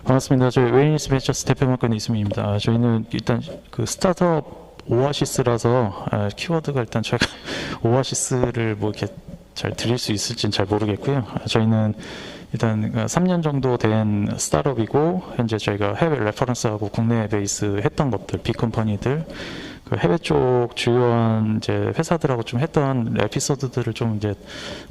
반갑습니다. 저희 웨이니스 벤처스 대표 맡고 이수민입니다. 저희는 일단 그 스타트업 오아시스라서 키워드가 일단 저희가 오아시스를 뭐 이렇게 잘 드릴 수 있을지는 잘 모르겠고요. 저희는 일단 3년 정도 된 스타트업이고 현재 저희가 해외 레퍼런스하고 국내 베이스 했던 것들, 빅컴퍼니들 그 해외 쪽 주요한 이제 회사들하고 좀 했던 에피소드들을 좀 이제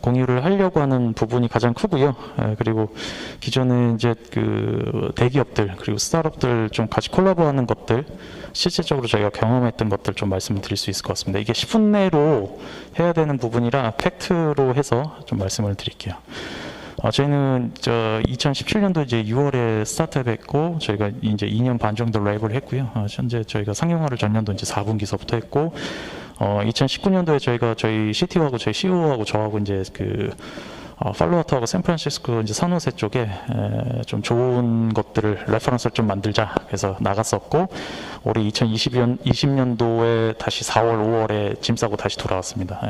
공유를 하려고 하는 부분이 가장 크고요. 그리고 기존에 이제 그 대기업들 그리고 스타트업들 좀 같이 콜라보하는 것들 실질적으로 저희가 경험했던 것들 좀 말씀을 드릴 수 있을 것 같습니다. 이게 10분 내로 해야 되는 부분이라 팩트로 해서 좀 말씀을 드릴게요. 저희는 2017년도 이제 6월에 스타트업했고 저희가 이제 2년 반 정도 랩을 했고요. 현재 저희가 상용화를 전년도 이제 4분기서부터 했고 2019년도에 저희가 저희 CTO하고 저희 CEO하고 저하고 이제 그 팔로워터하고 샌프란시스코 이제 산호세 쪽에 좀 좋은 것들을 레퍼런스를 좀 만들자 그래서 나갔었고 올해 2020년도에 다시 4월 5월에 짐 싸고 다시 돌아왔습니다.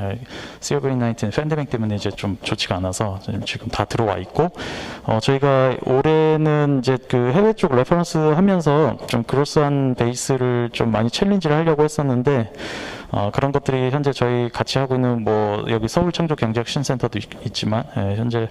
COVID-19 팬데믹 때문에 이제 좀 좋지가 않아서 지금 다 들어와 있고 저희가 올해는 이제 그 해외 쪽 레퍼런스 하면서 좀 그로스한 베이스를 좀 많이 챌린지를 하려고 했었는데 그런 것들이 현재 저희 같이 하고 있는 뭐 여기 서울창조경제혁신센터도 있지만 현재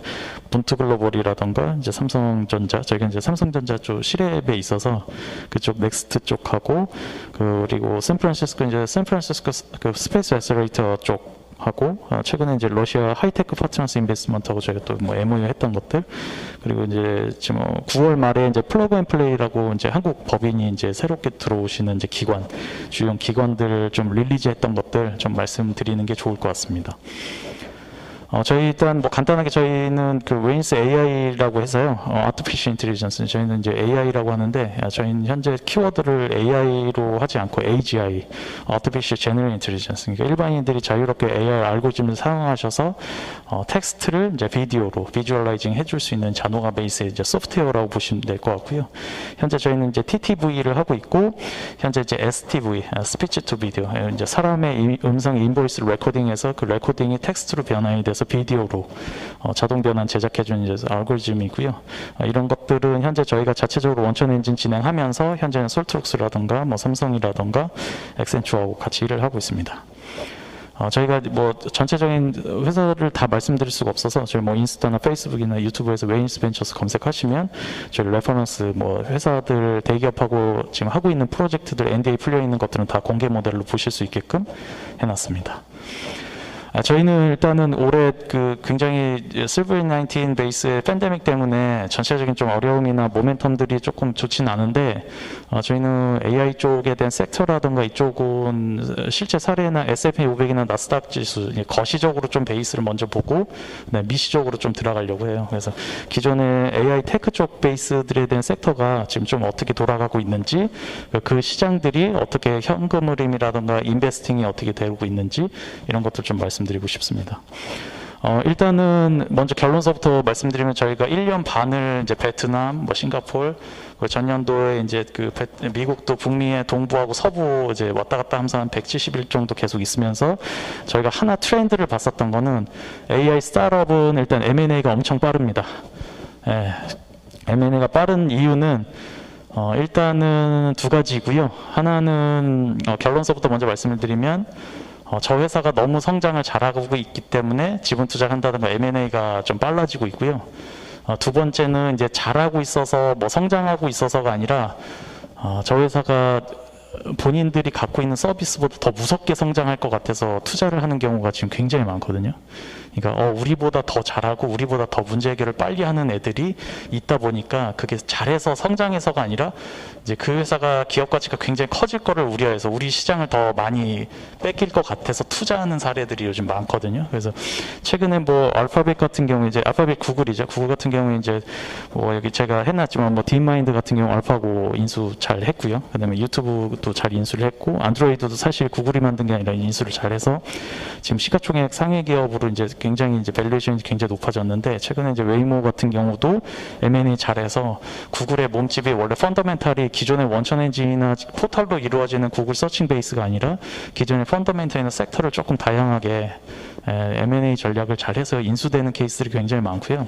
문투글로벌이라던가 이제 삼성전자 저희가 이제 삼성전자 쪽 시랩에 있어서 그쪽 넥스트 쪽하고 그리고 샌프란시스코 이제 샌프란시스코 그 스페이스 애셀레이터 쪽 하고 최근에 이제 러시아 하이테크 파트너스 인베스트먼트하고 저희가 또 뭐 MOU 했던 것들 그리고 이제 지금 9월 말에 이제 플러그 앤 플레이라고 이제 한국 법인이 이제 새롭게 들어오시는 이제 기관 주요 기관들 좀 릴리즈했던 것들 좀 말씀드리는 게 좋을 것 같습니다. 저희 일단 뭐 간단하게 저희는 그 웨인스 AI라고 해서요. Artificial Intelligence 저희는 이제 AI라고 하는데 저희는 현재 키워드를 AI로 하지 않고 AGI, Artificial General Intelligence. 그러니까 일반인들이 자유롭게 AI 알고리즘을 사용하셔서 텍스트를 이제 비디오로 비주얼라이징 해줄 수 있는 자동화 베이스의 이제 소프트웨어라고 보시면 될 것 같고요. 현재 저희는 이제 TTV를 하고 있고 현재 이제 STV, Speech to Video, 이제 사람의 음성 인보이스를 레코딩해서 그 레코딩이 텍스트로 변환이 돼서 비디오로 자동 변환 제작해주는 이제 알고리즘이고요. 이런 것들은 현재 저희가 자체적으로 원천 엔진 진행하면서 현재는 솔트록스라든가 뭐 삼성이라든가 엑센추어하고 같이 일을 하고 있습니다. 저희가 뭐 전체적인 회사를 다 말씀드릴 수가 없어서 저희 뭐 인스타나 페이스북이나 유튜브에서 웨인스 벤처스 검색하시면 저희 레퍼런스 뭐 회사들 대기업하고 지금 하고 있는 프로젝트들 NDA 풀려 있는 것들은 다 공개 모델로 보실 수 있게끔 해놨습니다. 저희는 일단은 올해 그 굉장히 실버19 베이스의 팬데믹 때문에 전체적인 좀 어려움이나 모멘텀들이 조금 좋진 않은데 저희는 AI 쪽에 대한 섹터라든가 이쪽은 실제 사례나 S&P 500이나 나스닥 지수 거시적으로 좀 베이스를 먼저 보고 미시적으로 좀 들어가려고 해요. 그래서 기존의 AI 테크 쪽 베이스들에 대한 섹터가 지금 좀 어떻게 돌아가고 있는지 그 시장들이 어떻게 현금 흐름이라든가 인베스팅이 어떻게 되고 있는지 이런 것들 좀 말씀드리고 싶습니다. 일단은 먼저 결론서부터 말씀드리면 저희가 1년 반을 이제 베트남, 뭐 싱가포르, 전년도에 이제 그 미국도 북미의 동부하고 서부 이제 왔다 갔다 하면서 한 170일 정도 계속 있으면서 저희가 하나 트렌드를 봤었던 거는 AI 스타트업은 일단 M&A가 엄청 빠릅니다. M&A가 빠른 이유는 일단은 두 가지고요. 하나는 결론서부터 먼저 말씀을 드리면 저 회사가 너무 성장을 잘하고 있기 때문에 지분 투자를 한다든가 M&A가 좀 빨라지고 있고요. 두 번째는 이제 잘하고 있어서 뭐 성장하고 있어서가 아니라 저 회사가 본인들이 갖고 있는 서비스보다 더 무섭게 성장할 것 같아서 투자를 하는 경우가 지금 굉장히 많거든요. 그러니까 우리보다 더 잘하고 우리보다 더 문제 해결을 빨리 하는 애들이 있다 보니까 그게 잘해서 성장해서가 아니라 이제 그 회사가 기업 가치가 굉장히 커질 거를 우려해서 우리 시장을 더 많이 뺏길 것 같아서 투자하는 사례들이 요즘 많거든요. 그래서 최근에 뭐 알파벳 같은 경우 이제 알파벳 구글이죠. 구글 같은 경우에 이제 뭐 여기 제가 해놨지만 뭐 딥마인드 같은 경우 알파고 인수 잘 했고요. 그다음에 유튜브도 잘 인수를 했고 안드로이드도 사실 구글이 만든 게 아니라 인수를 잘 해서 지금 시가총액 상위 기업으로 이제 굉장히 이제 밸류에이션이 굉장히 높아졌는데 최근에 이제 웨이모 같은 경우도 M&A 잘해서 구글의 몸집이 원래 펀더멘탈이 기존의 원천 엔진이나 포털로 이루어지는 구글 서칭 베이스가 아니라 기존의 펀더멘탈이나 섹터를 조금 다양하게 M&A 전략을 잘해서 인수되는 케이스들이 굉장히 많고요.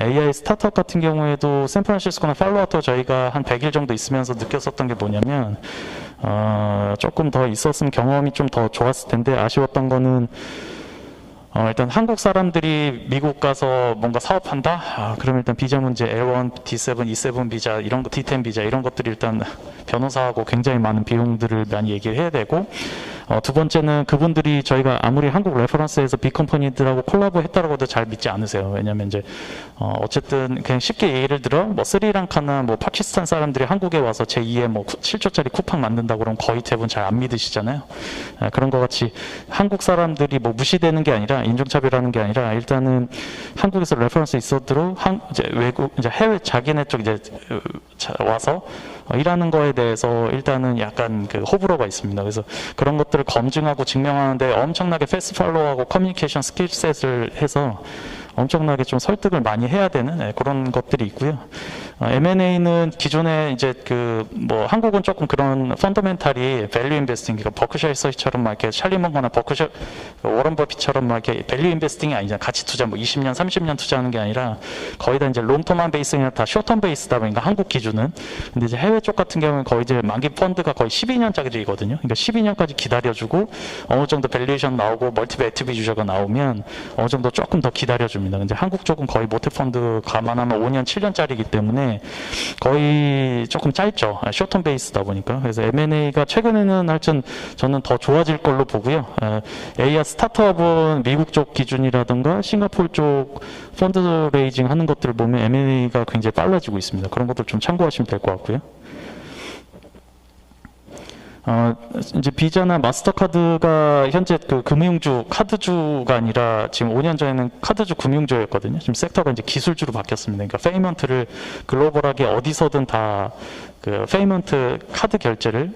AI 스타트업 같은 경우에도 샌프란시스코나 팔로알토 저희가 한 100일 정도 있으면서 느꼈었던 게 뭐냐면 조금 더 있었으면 경험이 좀 더 좋았을 텐데 아쉬웠던 거는 일단 한국 사람들이 미국 가서 뭔가 사업한다? 그러면 일단 비자 문제, L1, D7, E7 비자, 이런 거, D10 비자, 이런 것들이 일단 변호사하고 굉장히 많은 비용들을 많이 얘기를 해야 되고, 두 번째는 그분들이 저희가 아무리 한국 레퍼런스에서 빅컴퍼니들하고 콜라보 했다라고도 잘 믿지 않으세요. 왜냐면 이제, 어쨌든 그냥 쉽게 예를 들어, 뭐 스리랑카나 뭐 파키스탄 사람들이 한국에 와서 제2의 뭐 7조짜리 쿠팡 만든다고 그러면 거의 대부분 잘 안 믿으시잖아요. 그런 것 같이 한국 사람들이 뭐 무시되는 게 아니라 인종차별하는 게 아니라 일단은 한국에서 레퍼런스 있어도 이제 외국 이제 해외 자기네 쪽 이제 와서 일하는 거에 대해서 일단은 약간 그 호불호가 있습니다. 그래서 그런 것들을 검증하고 증명하는데 엄청나게 패스트 팔로우하고 커뮤니케이션 스킬셋을 해서 엄청나게 좀 설득을 많이 해야 되는 그런 것들이 있고요. M&A는 기존에 이제 그 뭐 한국은 조금 그런 펀더멘탈이 밸류 인베스팅, 그러니까 버크셔 리서치처럼 막 이렇게 찰리 먼거나 버크셔 워런 버핏처럼 막 이렇게 밸류 인베스팅이 아니잖아요. 가치 투자 뭐 20년, 30년 투자하는 게 아니라 거의 다 이제 롱텀한 베이스가 다 쇼텀 베이스다 보니까 한국 기준은. 근데 이제 해외 쪽 같은 경우는 거의 이제 만기 펀드가 거의 12년짜리거든요. 그러니까 12년까지 기다려주고 어느 정도 밸류에이션 나오고 멀티플 액티브 유저가 나오면 어느 정도 조금 더 기다려줍니다. 근데 한국 쪽은 거의 모태펀드 감안하면 5년, 7년짜리이기 때문에 거의 조금 짧죠. 쇼텀 베이스다 보니까. 그래서 M&A가 최근에는 하여튼 저는 더 좋아질 걸로 보고요. AI 스타트업은 미국 쪽 기준이라든가 싱가포르 쪽 펀드 레이징 하는 것들을 보면 M&A가 굉장히 빨라지고 있습니다. 그런 것들 좀 참고하시면 될 것 같고요. 이제 비자나 마스터카드가 현재 그 금융주, 카드주가 아니라 지금 5년 전에는 카드주 금융주였거든요. 지금 섹터가 이제 기술주로 바뀌었습니다. 그러니까 페이먼트를 글로벌하게 어디서든 다 그 페이먼트 카드 결제를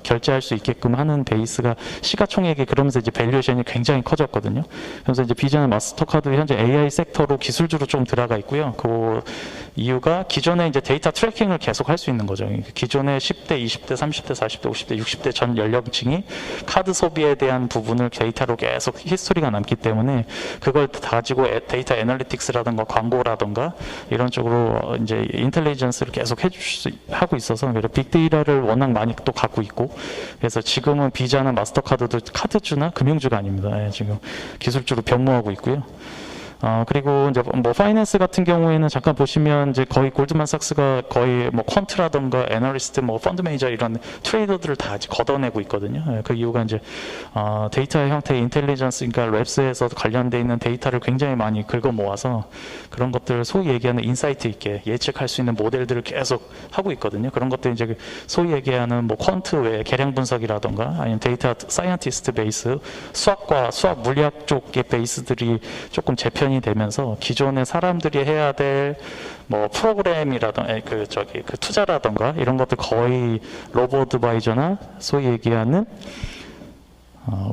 결제할 수 있게끔 하는 베이스가 시가총액이 그러면서 이제 밸류에이션이 굉장히 커졌거든요. 그래서 이제 비자나 마스터카드 현재 AI 섹터로 기술주로 좀 들어가 있고요. 그 이유가 기존에 이제 데이터 트래킹을 계속 할 수 있는 거죠. 기존에 10대, 20대, 30대, 40대, 50대, 60대 전 연령층이 카드 소비에 대한 부분을 데이터로 계속 히스토리가 남기 때문에 그걸 다 가지고 데이터 애널리틱스라든가 광고라든가 이런 쪽으로 이제 인텔리전스를 계속 해줄 수 하고 있어서 빅데이터를 워낙 많이 또 갖고 있고 그래서 지금은 비자나 마스터카드도 카드주나 금융주가 아닙니다. 지금 기술주로 변모하고 있고요. 그리고 이제 뭐 파이낸스 같은 경우에는 잠깐 보시면 이제 거의 골드만삭스가 거의 뭐 퀀트라던가 애널리스트, 뭐 펀드 매니저 이런 트레이더들을 다 걷어내고 있거든요. 그 이유가 이제 데이터의 형태, 인텔리전스, 그러니까 랩스에서 관련돼 있는 데이터를 굉장히 많이 긁어 모아서 그런 것들을 소위 얘기하는 인사이트 있게 예측할 수 있는 모델들을 계속 하고 있거든요. 그런 것들 이제 소위 얘기하는 뭐 퀀트 외에 계량 분석이라던가 아니면 데이터 사이언티스트 베이스, 수학과 수학 물리학 쪽의 베이스들이 조금 재편이 되면서 기존의 사람들이 해야 될 뭐 프로그램이라던가 그 투자라던가 이런 것들 거의 로보 어드바이저나 소위 얘기하는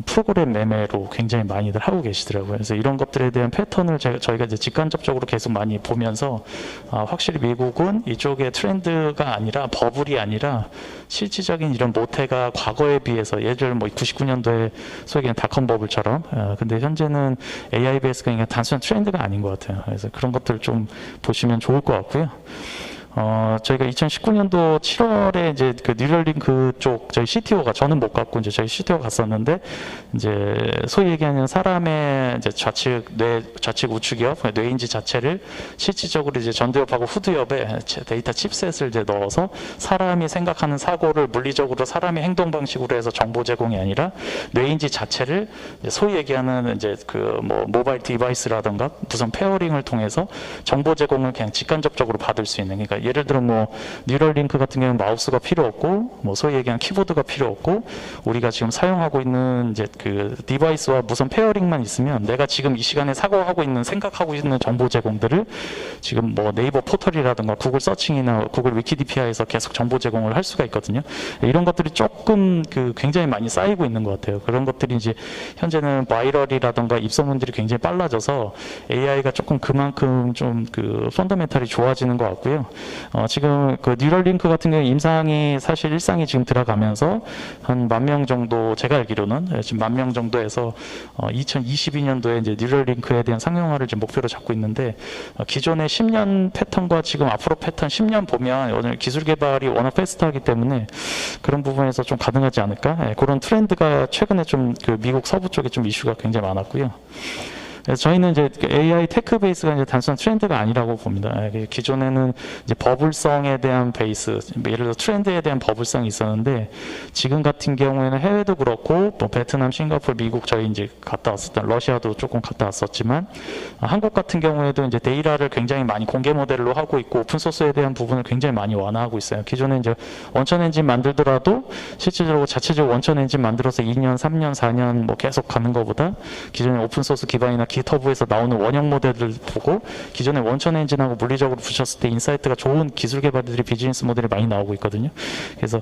프로그램 매매로 굉장히 많이들 하고 계시더라고요. 그래서 이런 것들에 대한 패턴을 저희가 이제 직간접적으로 계속 많이 보면서 확실히 미국은 이쪽의 트렌드가 아니라 버블이 아니라 실질적인 이런 모태가 과거에 비해서 예를 뭐 99년도에 소위 얘기하는 닷컴 버블처럼 근데 현재는 AI 베이스가 그냥 단순한 트렌드가 아닌 것 같아요. 그래서 그런 것들 좀 보시면 좋을 것 같고요. 저희가 2019년도 7월에 이제 그 뉴럴링크 쪽 저희 CTO가 저는 못 갔고 이제 저희 CTO가 갔었는데 이제 소위 얘기하는 사람의 이제 좌측 우측엽 뇌인지 자체를 실질적으로 이제 전두엽하고 후두엽에 데이터 칩셋을 이제 넣어서 사람이 생각하는 사고를 물리적으로 사람의 행동 방식으로 해서 정보 제공이 아니라 뇌인지 자체를 소위 얘기하는 이제 그 뭐 모바일 디바이스라든가 무선 페어링을 통해서 정보 제공을 그냥 직간접적으로 받을 수 있는 그러니까 예를 들어 뭐 뉴럴링크 같은 경우는 마우스가 필요 없고 뭐 소위 얘기한 키보드가 필요 없고 우리가 지금 사용하고 있는 이제 그 디바이스와 무선 페어링만 있으면 내가 지금 이 시간에 사고하고 있는 생각하고 있는 정보 제공들을 지금 뭐 네이버 포털이라든가 구글 서칭이나 구글 위키디피아에서 계속 정보 제공을 할 수가 있거든요. 이런 것들이 조금 그 굉장히 많이 쌓이고 있는 것 같아요. 그런 것들이 이제 현재는 바이럴이라든가 입소문들이 굉장히 빨라져서 AI가 조금 그만큼 좀 그 펀더멘탈이 좋아지는 것 같고요. 지금 그 뉴럴링크 같은 경우 임상이 사실 일상이 지금 들어가면서 한 10,000명 정도 제가 알기로는 지금 10,000명 정도에서 2022년도에 이제 뉴럴링크에 대한 상용화를 지금 목표로 잡고 있는데 기존의 10년 패턴과 지금 앞으로 패턴 10년 보면 오늘 기술 개발이 워낙 패스트하기 때문에 그런 부분에서 좀 가능하지 않을까? 그런 트렌드가 최근에 좀 그 미국 서부 쪽에 좀 이슈가 굉장히 많았고요. 그래서 저희는 이제 AI 테크 베이스가 이제 단순한 트렌드가 아니라고 봅니다. 기존에는 이제 버블성에 대한 베이스, 예를 들어 트렌드에 대한 버블성이 있었는데 지금 같은 경우에는 해외도 그렇고 뭐 베트남, 싱가포르, 미국 저희 이제 갔다 왔었던 러시아도 조금 갔다 왔었지만 한국 같은 경우에도 이제 데이터를 굉장히 많이 공개 모델로 하고 있고 오픈 소스에 대한 부분을 굉장히 많이 완화하고 있어요. 기존에 이제 원천 엔진 만들더라도 실질적으로 자체적으로 원천 엔진 만들어서 2년, 3년, 4년 뭐 계속 가는 것보다 기존의 오픈 소스 기반이나 깃허브에서 나오는 원형 모델을 보고 기존의 원천 엔진하고 물리적으로 붙였을 때 인사이트가 좋은 기술 개발들이 비즈니스 모델이 많이 나오고 있거든요. 그래서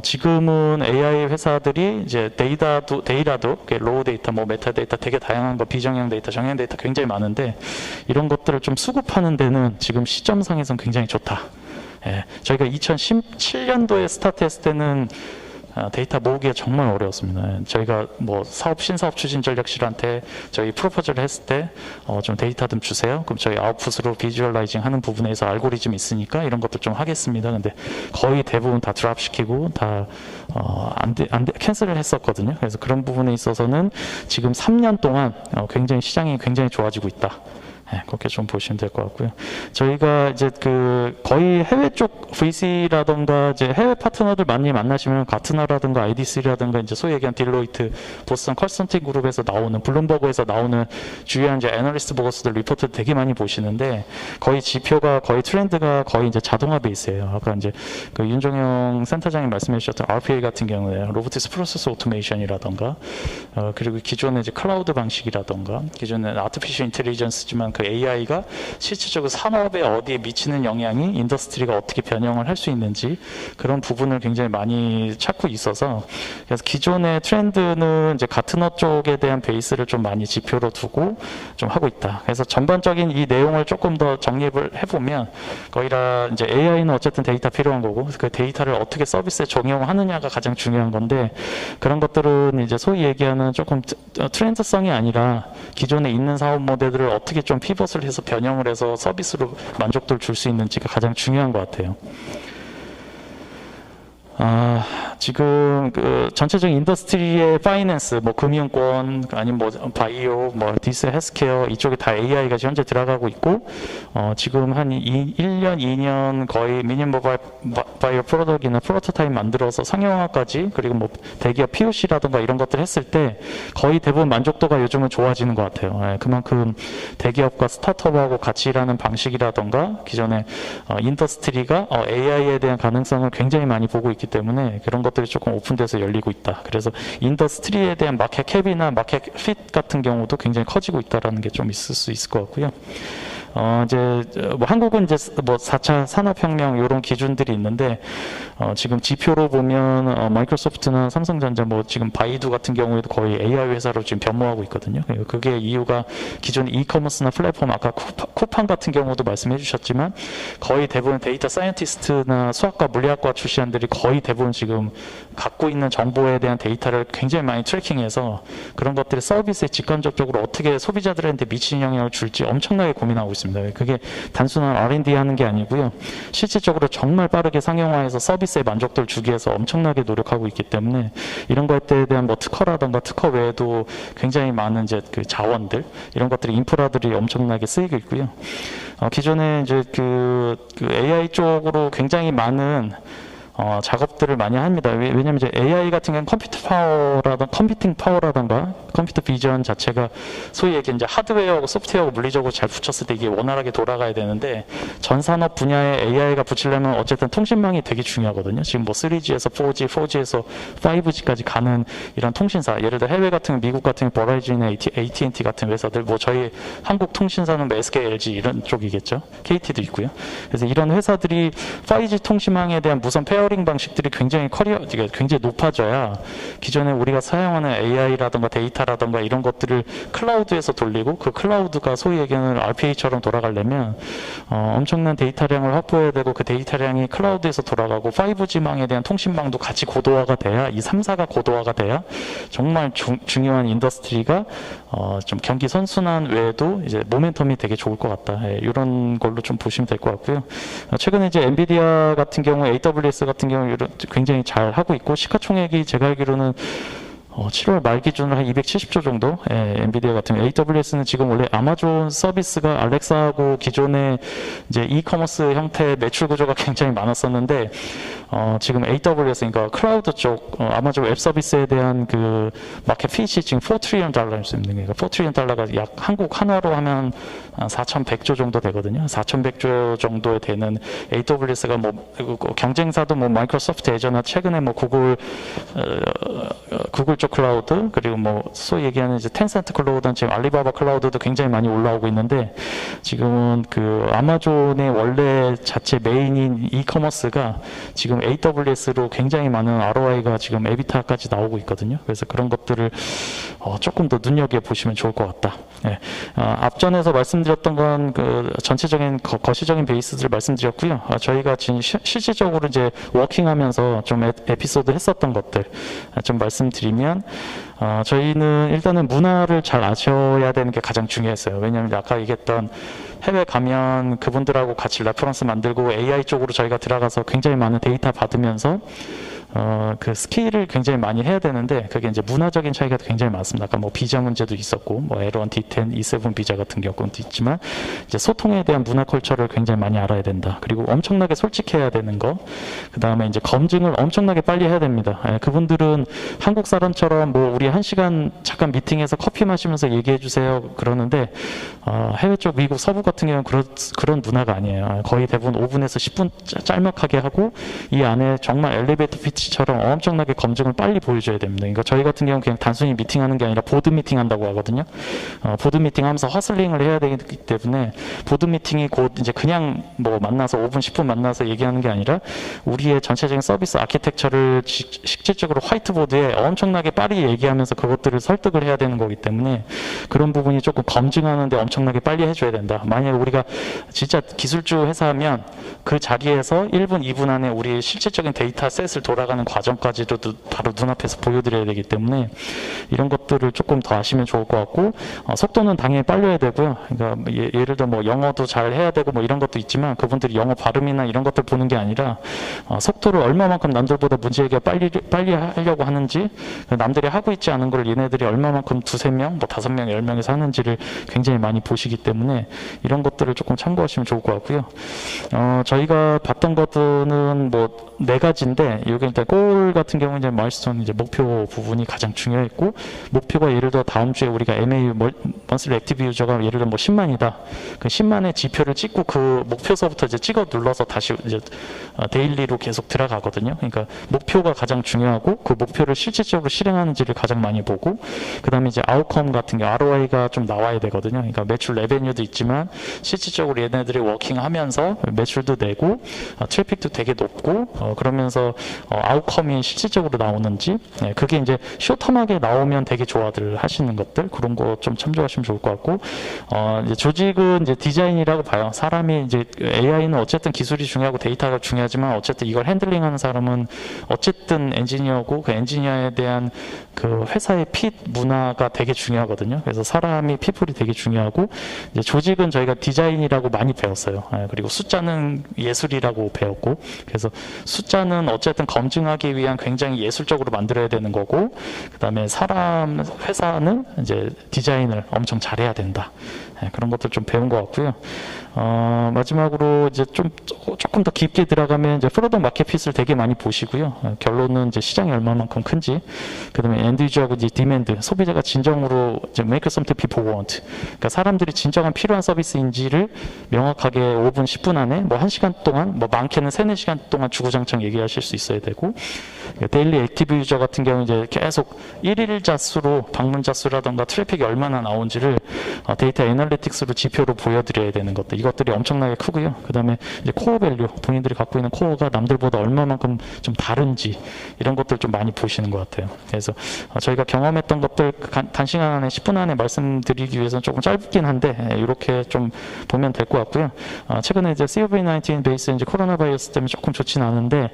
지금은 AI 회사들이 이제 데이터도 로우 데이터, 뭐 메타 데이터 되게 다양한 거, 비정형 데이터, 정형 데이터 굉장히 많은데 이런 것들을 좀 수급하는 데는 지금 시점상에선 굉장히 좋다. 저희가 2017년도에 스타트했을 때는 데이터 모으기가 정말 어려웠습니다. 저희가 뭐 신사업 추진 전략실한테 저희 프로포즈를 했을 때 좀 데이터 좀 주세요. 그럼 저희 아웃풋으로 비주얼라이징 하는 부분에서 알고리즘 있으니까 이런 것도 좀 하겠습니다. 근데 거의 대부분 다 드랍시키고 다 캔슬을 했었거든요. 그래서 그런 부분에 있어서는 지금 3년 동안 굉장히 시장이 굉장히 좋아지고 있다. 그렇게 좀 보시면 될 것 같고요. 저희가 이제 그 거의 해외 쪽 VC라던가 이제 해외 파트너들 많이 만나시면 가트너라든가 IDC라든가 이제 소위 얘기한 딜로이트, 보스턴 컨설팅 그룹에서 나오는 블룸버그에서 나오는 주요한 이제 애널리스트 보고서들 리포트 되게 많이 보시는데 거의 지표가 거의 트렌드가 거의 이제 자동화 베이스예요. 아까 이제 그 윤종영 센터장님 말씀해 주셨던 RPA 같은 경우에 로보틱스 프로세스 오토메이션이라던가 그리고 기존의 이제 클라우드 방식이라던가 기존의 아티피셜 인텔리전스지만 그 AI가 실질적으로 산업에 어디에 미치는 영향이 인더스트리가 어떻게 변형을 할 수 있는지 그런 부분을 굉장히 많이 찾고 있어서 그래서 기존의 트렌드는 이제 가트너 쪽에 대한 베이스를 좀 많이 지표로 두고 좀 하고 있다. 그래서 전반적인 이 내용을 조금 더 정립을 해보면 거의 다 이제 AI는 어쨌든 데이터 필요한 거고 그 데이터를 어떻게 서비스에 적용하느냐가 가장 중요한 건데 그런 것들은 이제 소위 얘기하는 조금 트렌드성이 아니라 기존에 있는 사업 모델들을 어떻게 좀 피벗을 해서 변형을 해서 서비스로 만족도를 줄 수 있는지가 가장 중요한 것 같아요. 지금 그 전체적인 인더스트리의 파이낸스, 뭐 금융권, 아니면 뭐 바이오, 뭐 디스 헬스케어 이쪽에 다 AI가 현재 들어가고 있고, 지금 한 1년, 2년 거의 미니멈 바이오 프로덕트나 프로토타입 만들어서 상용화까지 그리고 뭐 대기업 POC라든가 이런 것들 했을 때 거의 대부분 만족도가 요즘은 좋아지는 것 같아요. 그만큼 대기업과 스타트업하고 같이 일하는 방식이라든가 기존의 인더스트리가 AI에 대한 가능성을 굉장히 많이 보고 있기 때문에 그런 것들이 조금 오픈돼서 열리고 있다. 그래서 인더스트리에 대한 마켓 캡이나 마켓 핏 같은 경우도 굉장히 커지고 있다라는 게 좀 있을 수 있을 것 같고요. 이제 뭐 한국은 이제 뭐 4차 산업혁명 이런 기준들이 있는데 지금 지표로 보면 마이크로소프트나 삼성전자 뭐 지금 바이두 같은 경우에도 거의 AI 회사로 지금 변모하고 있거든요. 그게 이유가 기존 이커머스나 플랫폼 아까 쿠팡 같은 경우도 말씀해 주셨지만 거의 대부분 데이터 사이언티스트나 수학과 물리학과 출신들이 거의 대부분 지금 갖고 있는 정보에 대한 데이터를 굉장히 많이 트래킹해서 그런 것들이 서비스에 직간접적으로 어떻게 소비자들한테 미치는 영향을 줄지 엄청나게 고민하고 있습니다. 그게 단순한 R&D 하는 게 아니고요. 실질적으로 정말 빠르게 상용화해서 서비스의 만족도를 주기 위해서 엄청나게 노력하고 있기 때문에 이런 것들에 대한 뭐 특허라든가 특허 외에도 굉장히 많은 이제 그 자원들 이런 것들이 인프라들이 엄청나게 쓰이고 있고요. 기존에 이제 그 AI 쪽으로 굉장히 많은 작업들을 많이 합니다. 왜냐하면 이제 AI 같은 경우는 컴퓨팅 파워라던가 컴퓨터 비전 자체가 소위 얘기 이제 하드웨어하고 소프트웨어하고 물리적으로 잘 붙였을 때 이게 원활하게 돌아가야 되는데 전 산업 분야에 AI가 붙이려면 어쨌든 통신망이 되게 중요하거든요. 지금 뭐 3G에서 4G, 4G에서 5G까지 가는 이런 통신사, 예를 들어 해외 같은 미국 같은 버라이즌이나 AT&T 같은 회사들, 뭐 저희 한국 통신사는 뭐 SK, LG 이런 쪽이겠죠. KT도 있고요. 그래서 이런 회사들이 5G 통신망에 대한 무선 페어링 방식들이 굉장히 굉장히 높아져야 기존에 우리가 사용하는 AI라든가 데이터라든가 이런 것들을 클라우드에서 돌리고 그 클라우드가 소위 얘기하는 RPA처럼 돌아가려면 엄청난 데이터량을 확보해야 되고 그 데이터량이 클라우드에서 돌아가고 5G망에 대한 통신망도 같이 고도화가 돼야 이 3사가 고도화가 돼야 정말 중요한 인더스트리가 좀 경기 선순환 외에도 이제 모멘텀이 되게 좋을 것 같다. 예, 이런 걸로 좀 보시면 될 것 같고요. 최근에 이제 엔비디아 같은 경우, AWS 같은 경우 굉장히 잘 하고 있고 시가총액이 제가 알기로는 7월 말 기준으로 한 270조 정도, 엔비디아 같은 경우, AWS는 지금 원래 아마존 서비스가 알렉사하고 기존의 이제 이커머스 형태의 매출 구조가 굉장히 많았었는데, 지금 AWS, 그러니까 클라우드 쪽, 아마존 웹 서비스에 대한 그 마켓 핏이 지금 4트리언 달러일 수 있는 거예요. 4트리언 달러가 약 한국 한화로 하면 4,100조 정도 되거든요. 4,100조 정도에 되는 AWS가 뭐, 경쟁사도 뭐 마이크로소프트 예전에 최근에 뭐 구글 쪽 클라우드, 그리고 뭐 소위 얘기하는 이제 텐센트 클라우드는 지금 알리바바 클라우드도 굉장히 많이 올라오고 있는데, 지금은 그 아마존의 원래 자체 메인인 이커머스가 지금 AWS로 굉장히 많은 ROI가 지금 에비타까지 나오고 있거든요. 그래서 그런 것들을 조금 더 눈여겨 보시면 좋을 것 같다. 예. 앞전에서 말씀드렸던 건 그 전체적인 거시적인 베이스들을 말씀드렸고요. 저희가 지금 실질적으로 이제 워킹하면서 좀 에피소드 했었던 것들 좀 말씀드리면, 저희는 일단은 문화를 잘 아셔야 되는 게 가장 중요했어요. 왜냐하면 아까 얘기했던 해외 가면 그분들하고 같이 레퍼런스 만들고 AI 쪽으로 저희가 들어가서 굉장히 많은 데이터 받으면서 그 스킬을 굉장히 많이 해야 되는데, 그게 이제 문화적인 차이가 굉장히 많습니다. 아까 뭐 비자 문제도 있었고, 뭐 L1, D10, E7 비자 같은 경우도 있지만, 이제 소통에 대한 문화 컬처를 굉장히 많이 알아야 된다. 그리고 엄청나게 솔직해야 되는 거. 그 다음에 이제 검증을 엄청나게 빨리 해야 됩니다. 그분들은 한국 사람처럼 뭐 우리 1시간 잠깐 미팅해서 커피 마시면서 얘기해 주세요 그러는데, 해외 쪽 미국 서부 같은 경우는 그런 문화가 아니에요. 거의 대부분 5분에서 10분 짤막하게 하고, 이 안에 정말 엘리베이터 피치처럼 엄청나게 검증을 빨리 보여줘야 됩니다. 그러니까 저희 같은 경우는 그냥 단순히 미팅하는 게 아니라 보드 미팅 한다고 하거든요. 보드 미팅 하면서 허슬링을 해야 되기 때문에, 보드 미팅이 곧 이제 그냥 뭐 만나서 5분, 10분 만나서 얘기하는 게 아니라 우리의 전체적인 서비스 아키텍처를 실질적으로 화이트보드에 엄청나게 빨리 얘기하면서 그것들을 설득을 해야 되는 거기 때문에, 그런 부분이 조금 검증하는데 엄청나게 빨리 해줘야 된다. 만약에 우리가 진짜 기술주 회사면 그 자리에서 1분, 2분 안에 우리 실질적인 데이터 셋을 돌아가는 과정까지도 바로 눈앞에서 보여드려야 되기 때문에, 이런 것들을 조금 더 아시면 좋을 것 같고, 속도는 당연히 빨려야 되고요. 그러니까 예를 들어 뭐 영어도 잘 해야 되고 뭐 이런 것도 있지만, 그분들이 영어 발음이나 이런 것들 보는 게 아니라 속도를 얼마만큼 남들보다 문제 해결 빨리 하려고 하는지, 남들이 하고 있지 않은 걸 얘네들이 얼마만큼 2-3명, 뭐 5명, 10명에서 하는지를 굉장히 많이 보시기 때문에, 이런 것들을 조금 참고하시면 좋을 것 같고요. 저희가 봤던 것들은 뭐 4가지인데, 여기 일단 골 같은 경우는 이제 마일스톤, 이제 목표 부분이 가장 중요했고, 목표가 예를 들어 다음 주에 우리가 MAU 먼슬리 액티브 유저가 예를 들어 뭐 10만이다. 그 10만의 지표를 찍고 그 목표서부터 이제 찍어 눌러서 다시 이제 데일리로 계속 들어가거든요. 그러니까 목표가 가장 중요하고, 그 목표를 실질적으로 실행하는지를 가장 많이 보고, 그다음에 이제 아웃컴 같은 게 ROI가 좀 나와야 되거든요. 그러니까 매출 레베뉴도 있지만 실질적으로 얘네들이 워킹하면서 매출도 내고 트래픽도 되게 높고, 그러면서 아웃컴이 실질적으로 나오는지, 그게 이제 쇼텀하게 나오면 되게 좋아들 하시는 것들, 그런 거 좀 참조하시면 좋을 것 같고, 이제 조직은 이제 디자인이라고 봐요. 사람이 이제 AI는 어쨌든 기술이 중요하고 데이터가 중요하지만, 어쨌든 이걸 핸들링하는 사람은 어쨌든 엔지니어고, 그 엔지니어에 대한 그 회사의 핏 문화가 되게 중요하거든요. 그래서 사람이 피플이 되게 중요하고, 이제 조직은 저희가 디자인이라고 많이 배웠어요. 그리고 숫자는 예술이라고 배웠고, 그래서 숫자는 어쨌든 검증하기 위한 굉장히 예술적으로 만들어야 되는 거고, 그 다음에 회사는 이제 디자인을 엄청 잘해야 된다. 그런 것들 좀 배운 것 같고요. 마지막으로 이제 조금 더 깊게 들어가면 이제 프로덕트 마켓핏을 되게 많이 보시고요. 결론은 이제 시장이 얼마만큼 큰지, 그다음에 엔드 유저하고 이제 디맨드, 소비자가 진정으로 이제 make something people want, 그러니까 사람들이 진정한 필요한 서비스인지를 명확하게 5분, 10분 안에 뭐 1시간 동안, 뭐 많게는 3, 4시간 동안 주구장창 얘기하실 수 있어야 되고, 데일리 액티브 유저 같은 경우 이제 계속 일일 자수로 방문 자수라던가 트래픽이 얼마나 나온지를 데이터 애널리틱스로 지표로 보여드려야 되는 것들, 이것들이 엄청나게 크고요. 그 다음에 이제 코어 밸류, 본인들이 갖고 있는 코어가 남들보다 얼마만큼 좀 다른지, 이런 것들 좀 많이 보시는 것 같아요. 그래서 저희가 경험했던 것들 단시간 안에 10분 안에 말씀드리기 위해서는 조금 짧긴 한데 이렇게 좀 보면 될 것 같고요. 최근에 이제 COVID-19 베이스 이제 코로나 바이러스 때문에 조금 좋진 않은데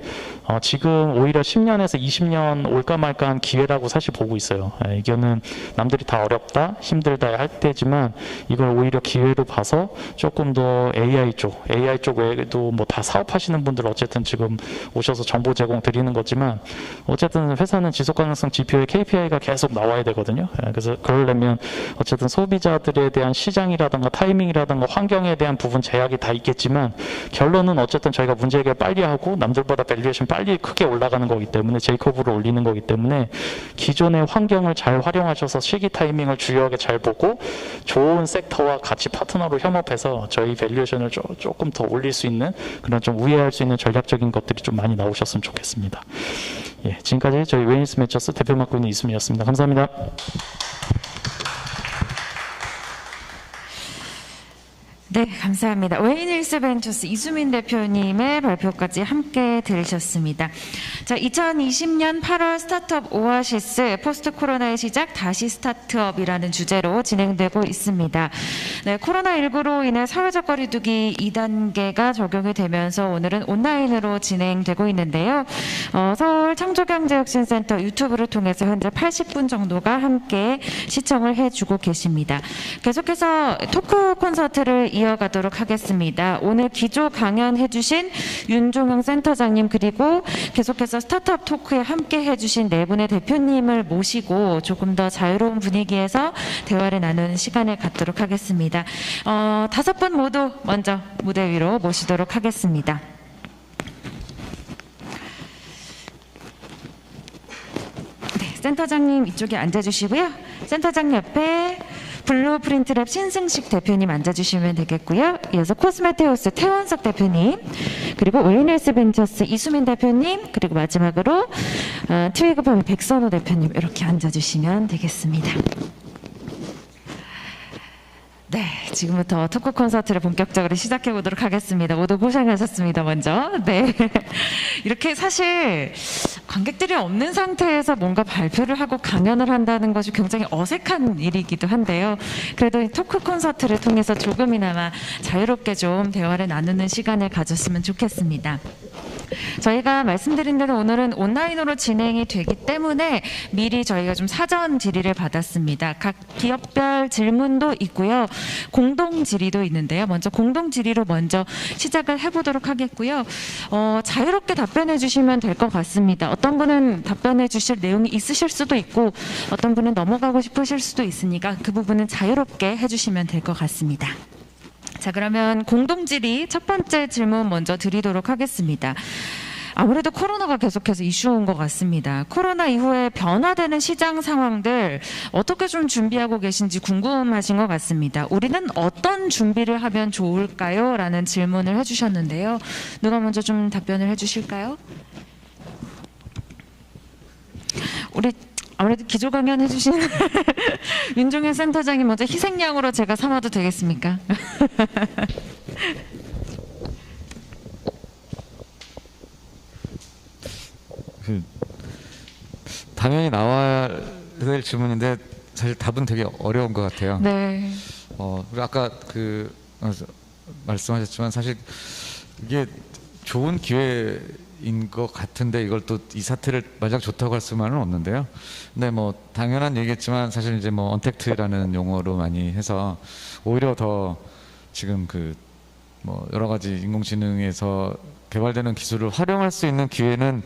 지금 오히려 10년에서 20년 올까 말까한 기회라고 사실 보고 있어요. 이거는 남들이 다 어렵다, 힘들다 할 때지만 이걸 오히려 기회로 봐서 조금 더 AI 쪽 외에도 뭐 다 사업하시는 분들 어쨌든 지금 오셔서 정보 제공 드리는 거지만 어쨌든 회사는 지속 가능성 지표의 KPI가 계속 나와야 되거든요. 그래서 그러려면 어쨌든 소비자들에 대한 시장이라든가 타이밍이라든가 환경에 대한 부분 제약이 다 있겠지만 결론은 어쨌든 저희가 문제 해결 빨리 하고 남들보다 밸류에이션 빨리 크게 올라가는 거기 때문에 제이코브를 올리는 거기 때문에 기존의 환경을 잘 활용하셔서 시기 타이밍을 주요하게 잘 보고 좋은 섹터와 같이 파트너로 협업해서 저희 밸류에이션을 조금 더 올릴 수 있는 그런 좀 우회할 수 있는 전략적인 것들이 좀 많이 나오셨으면 좋겠습니다. 예, 지금까지 저희 웨인스 벤처스 대표 맡고 있는 이수민이었습니다. 감사합니다. 네, 감사합니다. 웨인힐스 벤처스 이수민 대표님의 발표까지 함께 들으셨습니다. 자, 2020년 8월 스타트업 오아시스 포스트 코로나의 시작 다시 스타트업이라는 주제로 진행되고 있습니다. 네, 코로나19로 인해 사회적 거리두기 2단계가 적용이 되면서 오늘은 온라인으로 진행되고 있는데요. 서울 창조경제혁신센터 유튜브를 통해서 현재 80분 정도가 함께 시청을 해주고 계십니다. 계속해서 토크 콘서트를 이어가도록 하겠습니다. 오늘 기조 강연해주신 윤종영 센터장님 그리고 계속해서 스타트업 토크에 함께 해주신 네 분의 대표님을 모시고 조금 더 자유로운 분위기에서 대화를 나누는 시간을 갖도록 하겠습니다. 5분 모두 먼저 무대 위로 모시도록 하겠습니다. 네, 센터장님 이쪽에 앉아주시고요. 센터장 옆에 블루프린트랩 신승식 대표님 앉아주시면 되겠고요. 이어서 코스메테우스 태원석 대표님, 그리고 웨인힐스 벤처스 이수민 대표님, 그리고 마지막으로 트위그팜 백선호 대표님 이렇게 앉아주시면 되겠습니다. 네, 지금부터 토크 콘서트를 본격적으로 시작해 보도록 하겠습니다. 모두 고생하셨습니다. 먼저. 네, 이렇게 사실 관객들이 없는 상태에서 뭔가 발표를 하고 강연을 한다는 것이 굉장히 어색한 일이기도 한데요. 그래도 이 토크 콘서트를 통해서 조금이나마 자유롭게 좀 대화를 나누는 시간을 가졌으면 좋겠습니다. 저희가 말씀드린 대로 오늘은 온라인으로 진행이 되기 때문에 미리 저희가 좀 사전 질의를 받았습니다. 각 기업별 질문도 있고요. 공동 질의도 있는데요. 먼저 공동 질의로 먼저 시작을 해보도록 하겠고요. 자유롭게 답변해 주시면 될 것 같습니다. 어떤 분은 답변해 주실 내용이 있으실 수도 있고 어떤 분은 넘어가고 싶으실 수도 있으니까 그 부분은 자유롭게 해주시면 될 것 같습니다. 자, 그러면 공동질의 첫 번째 질문 먼저 드리도록 하겠습니다. 아무래도 코로나가 계속해서 이슈인 것 같습니다. 코로나 이후에 변화되는 시장 상황들 어떻게 좀 준비하고 계신지 궁금하신 것 같습니다. 우리는 어떤 준비를 하면 좋을까요? 라는 질문을 해주셨는데요. 누가 먼저 좀 답변을 해주실까요? 우리 아무래도 기조 강연 해주신 윤종현 센터장님 먼저 희생양으로 제가 삼아도 되겠습니까? 당연히 나와야 될 질문인데 사실 답은 되게 어려운 것 같아요. 네. 아까 말씀하셨지만 사실 이게 좋은 기회인 것 같은데 이걸 또 이 사태를 만약 좋다고 할 수만은 없는데요. 근데 뭐 당연한 얘기겠지만 사실 이제 뭐 언택트라는 용어로 많이 해서 오히려 더 지금 그 뭐 여러 가지 인공지능에서 개발되는 기술을 활용할 수 있는 기회는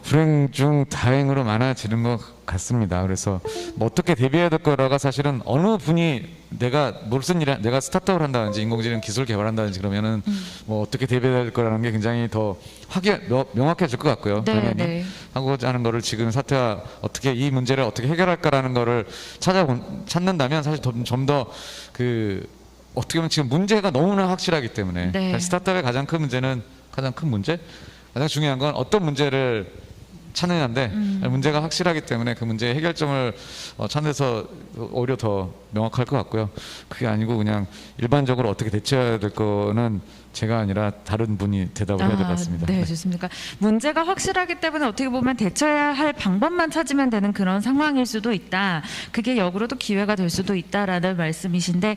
불행 중 다행으로 많아지는 것 같습니다. 그래서 뭐 어떻게 대비해야 될 거라가 사실은 어느 분이 내가 무슨 일, 내가 스타트업을 한다든지 인공지능 기술 개발한다든지 그러면은 뭐 어떻게 대비해야 될 거라는 게 굉장히 더 명확해질 것 같고요. 네, 당연히 네. 하고자 하는 거를 지금 사태와 어떻게 이 문제를 어떻게 해결할까라는 거를 찾는다면 사실 좀 더 그 어떻게 보면 지금 문제가 너무나 확실하기 때문에 네. 스타트업의 가장 큰 문제? 가장 중요한 건 어떤 문제를 찾느냐인데 문제가 확실하기 때문에 그 문제의 해결점을 찾아서 오히려 더 명확할 것 같고요. 그게 아니고 그냥 일반적으로 어떻게 대처해야 될 거는 제가 아니라 다른 분이 대답을 해야 될 것 같습니다. 네, 좋습니다. 문제가 확실하기 때문에 어떻게 보면 대처해야 할 방법만 찾으면 되는 그런 상황일 수도 있다. 그게 역으로도 기회가 될 수도 있다라는 말씀이신데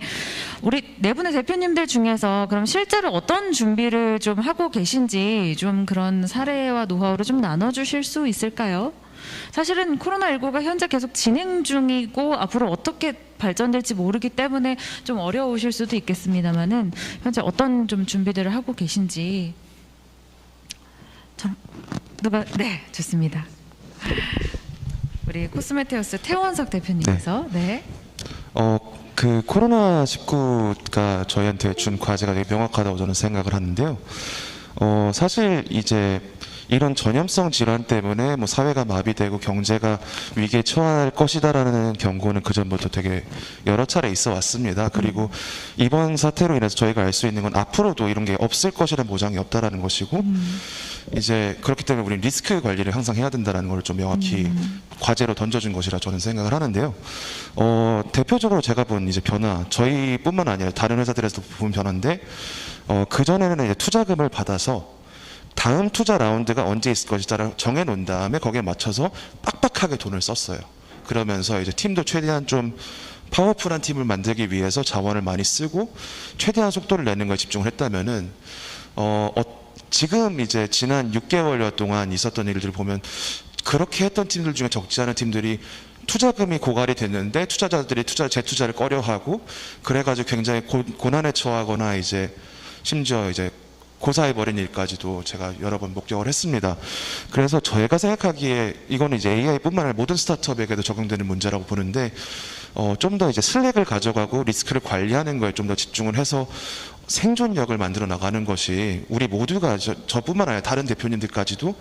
우리 네 분의 대표님들 중에서 그럼 실제로 어떤 준비를 좀 하고 계신지 좀 그런 사례와 노하우를 좀 나눠주실 수 있을까요? 사실은 코로나19가 현재 계속 진행 중이고 앞으로 어떻게 발전될지 모르기 때문에 좀 어려우실 수도 있겠습니다만은 현재 어떤 좀 준비들을 하고 계신지 네, 좋습니다. 우리 코스메테우스 태원석 대표님께서 네. 그 코로나19가 저희한테 준 과제가 되게 명확하다고 저는 생각을 하는데요. 사실 이제 이런 전염성 질환 때문에 뭐 사회가 마비되고 경제가 위기에 처할 것이다라는 경고는 그 전부터 되게 여러 차례 있어 왔습니다. 그리고 이번 사태로 인해서 저희가 알 수 있는 건 앞으로도 이런 게 없을 것이라는 보장이 없다라는 것이고 이제 그렇기 때문에 우리는 리스크 관리를 항상 해야 된다는 걸 좀 명확히 과제로 던져준 것이라 저는 생각을 하는데요. 대표적으로 제가 본 이제 변화, 저희뿐만 아니라 다른 회사들에서도 본 변화인데 그 전에는 이제 투자금을 받아서 다음 투자 라운드가 언제 있을 것이다를 정해놓은 다음에 거기에 맞춰서 빡빡하게 돈을 썼어요. 그러면서 이제 팀도 최대한 좀 파워풀한 팀을 만들기 위해서 자원을 많이 쓰고 최대한 속도를 내는 거에 집중을 했다면은 지금 이제 지난 6개월여 동안 있었던 일들을 보면 그렇게 했던 팀들 중에 적지 않은 팀들이 투자금이 고갈이 됐는데 투자자들이 재투자를 꺼려하고 그래가지고 굉장히 고난에 처하거나 이제 심지어 이제 고사해버린 일까지도 제가 여러 번 목격을 했습니다. 그래서 저희가 생각하기에 이거는 이제 AI뿐만 아니라 모든 스타트업에게도 적용되는 문제라고 보는데 좀 더 이제 슬랙을 가져가고 리스크를 관리하는 거에 좀 더 집중을 해서 생존력을 만들어 나가는 것이 우리 모두가 저뿐만 아니라 다른 대표님들까지도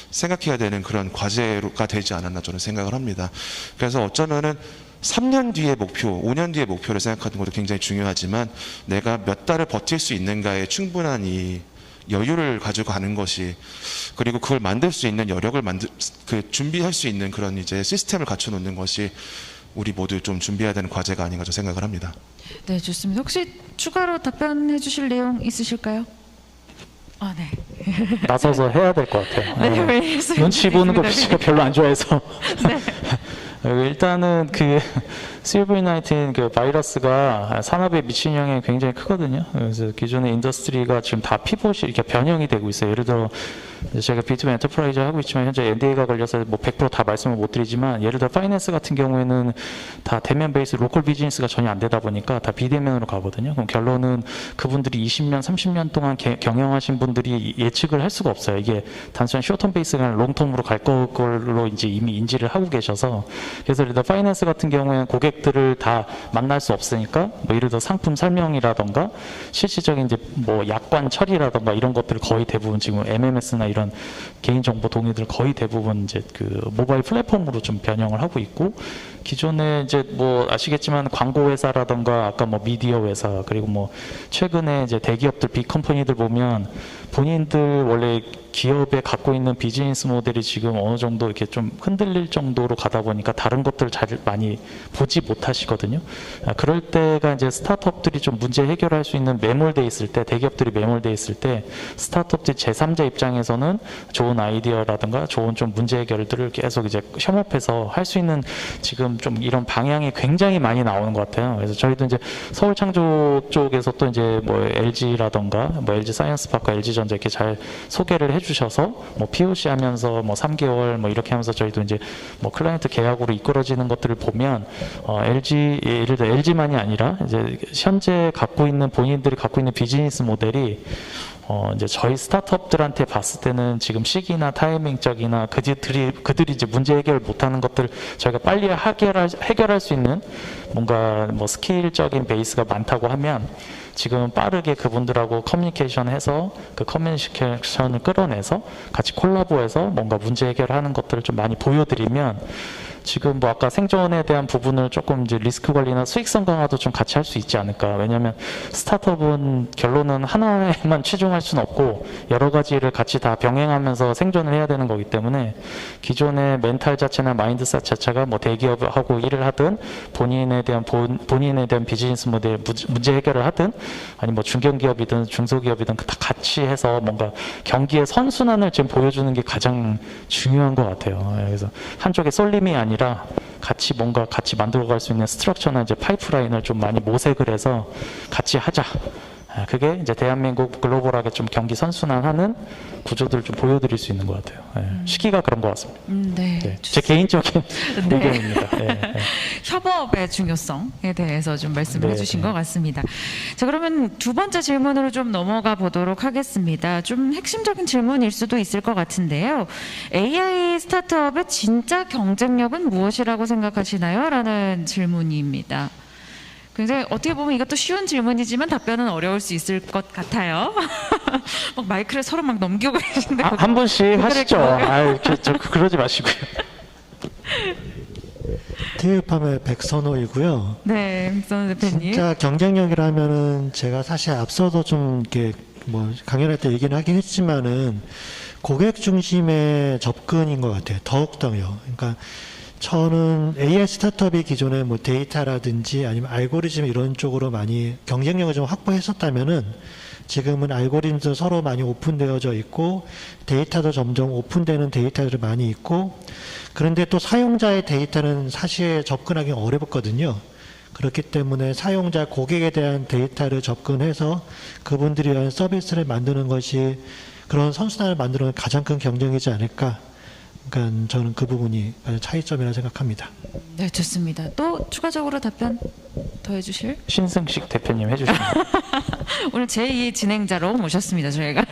생각해야 되는 그런 과제가 되지 않았나 저는 생각을 합니다. 그래서 어쩌면은 3년 뒤의 목표, 5년 뒤의 목표를 생각하는 것도 굉장히 중요하지만 내가 몇 달을 버틸 수 있는가에 충분한 이 여유를 가지고 가는 것이 그리고 그걸 만들 수 있는 여력을 준비할 수 있는 그런 이제 시스템을 갖춰 놓는 것이 우리 모두 좀 준비해야 되는 과제가 아닌가 저 생각을 합니다. 네, 좋습니다. 혹시 추가로 답변해 주실 내용 있으실까요? 네. 나서서 해야 될 것 같아요. 네, 왜 눈치 보는 거 제가 별로 안 좋아해서. 네. 일단은 그 COVID-19 그 바이러스가 산업에 미치는 영향이 굉장히 크거든요. 그래서 기존의 인더스트리가 지금 다 피봇이 이렇게 변형이 되고 있어요. 예를 들어 제가 B2B 엔터프라이즈 하고 있지만 현재 NDA가 걸려서 뭐 100% 다 말씀을 못 드리지만 예를 들어 파이낸스 같은 경우에는 다 대면 베이스 로컬 비즈니스가 전혀 안 되다 보니까 다 비대면으로 가거든요. 그럼 결론은 그분들이 20년, 30년 동안 경영하신 분들이 예측을 할 수가 없어요. 이게 단순한 쇼텀 베이스가 아니라 롱텀으로 갈 걸로 이제 이미 인지를 하고 계셔서 그래서 예를 들어 파이낸스 같은 경우에는 고객들을 다 만날 수 없으니까 뭐 예를 들어 상품 설명이라던가 실질적인 이제 뭐 약관 처리라던가 이런 것들을 거의 대부분 지금 MMS나 이런 개인정보 동의들 거의 대부분 이제 그 모바일 플랫폼으로 좀 변형을 하고 있고 기존에 이제 뭐 아시겠지만 광고 회사라던가 아까 뭐 미디어 회사 그리고 뭐 최근에 이제 대기업들 빅컴퍼니들 보면 본인들 원래 기업에 갖고 있는 비즈니스 모델이 지금 어느 정도 이렇게 좀 흔들릴 정도로 가다 보니까 다른 것들을 잘 많이 보지 못하시거든요. 그럴 때가 이제 스타트업들이 좀 문제 해결할 수 있는 매몰돼 있을 때, 대기업들이 매몰돼 있을 때 스타트업들 제3자 입장에서는 좋은 아이디어라든가 좋은 좀 문제 해결들을 계속 이제 협업해서 할 수 있는 지금 좀 이런 방향이 굉장히 많이 나오는 것 같아요. 그래서 저희도 이제 서울 창조 쪽에서 또 이제 뭐 LG라던가 뭐 LG 사이언스파크, LG전자 이렇게 잘 소개를 해주셔서 뭐 POC 하면서 뭐 3개월 뭐 이렇게 하면서 저희도 이제 뭐 클라이언트 계약으로 이끌어지는 것들을 보면 LG 예를 들어 LG만이 아니라 이제 현재 갖고 있는 본인들이 갖고 있는 비즈니스 모델이 이제 저희 스타트업들한테 봤을 때는 지금 시기나 타이밍적이나 그들이 이제 문제 해결 못하는 것들 저희가 빨리 해결할 수 있는 뭔가 뭐 스킬적인 베이스가 많다고 하면 지금은 빠르게 그분들하고 커뮤니케이션해서 그 커뮤니케이션을 끌어내서 같이 콜라보해서 뭔가 문제 해결하는 것들을 좀 많이 보여드리면 지금 뭐 아까 생존에 대한 부분을 조금 이제 리스크 관리나 수익성 강화도 좀 같이 할 수 있지 않을까. 왜냐하면 스타트업은 결론은 하나에만 치중할 수는 없고 여러 가지를 같이 다 병행하면서 생존을 해야 되는 거기 때문에 기존의 멘탈 자체나 마인드셋 자체가 뭐 대기업하고 일을 하든 본인에 대한 비즈니스 모델 문제 해결을 하든 아니 뭐 중견기업이든 중소기업이든 다 같이 해서 뭔가 경기의 선순환을 지금 보여주는 게 가장 중요한 것 같아요. 그래서 한쪽에 쏠림이 아니라 같이 뭔가 같이 만들어갈 수 있는 스트럭처나 이제 파이프라인을 좀 많이 모색을 해서 같이 하자. 그게 이제 대한민국 글로벌하게 좀 경기 선순환하는 구조들을 좀 보여드릴 수 있는 것 같아요. 시기가 그런 것 같습니다. 네. 네, 제 개인적인 네. 의견입니다. 협업의 중요성에 대해서 좀 말씀을 네, 해주신 네. 것 같습니다. 자, 그러면 두 번째 질문으로 좀 넘어가 보도록 하겠습니다. 좀 핵심적인 질문일 수도 있을 것 같은데요. AI 스타트업의 진짜 경쟁력은 무엇이라고 생각하시나요? 라는 질문입니다. 굉장히 어떻게 보면 이것도 쉬운 질문이지만 답변은 어려울 수 있을 것 같아요. 막 마이크를 서로 막 넘기고 계신데. 한 분씩 하시죠. 그러지 마시고요. 티웨이팜의 백선호이고요. 네, 백선호 대표님. 진짜 경쟁력이라면은 제가 사실 앞서도 좀 이렇게 뭐 강연할 때 얘기는 하긴 했지만은 고객 중심의 접근인 것 같아요. 더욱더요. 그러니까 저는 AI 스타트업이 기존에 뭐 데이터라든지 아니면 알고리즘 이런 쪽으로 많이 경쟁력을 좀 확보했었다면은 지금은 알고리즘도 서로 많이 오픈되어져 있고 데이터도 점점 오픈되는 데이터들이 많이 있고 그런데 또 사용자의 데이터는 사실 접근하기 어렵거든요. 그렇기 때문에 사용자 고객에 대한 데이터를 접근해서 그분들이 위한 서비스를 만드는 것이 그런 선순환을 만드는 가장 큰 경쟁이지 않을까. 그러니까 저는 그 부분이 가장 차이점이라 생각합니다. 네, 좋습니다. 또 추가적으로 답변 더 해주실? 신승식 대표님 해주시면. 오늘 제2 진행자로 모셨습니다, 저희가.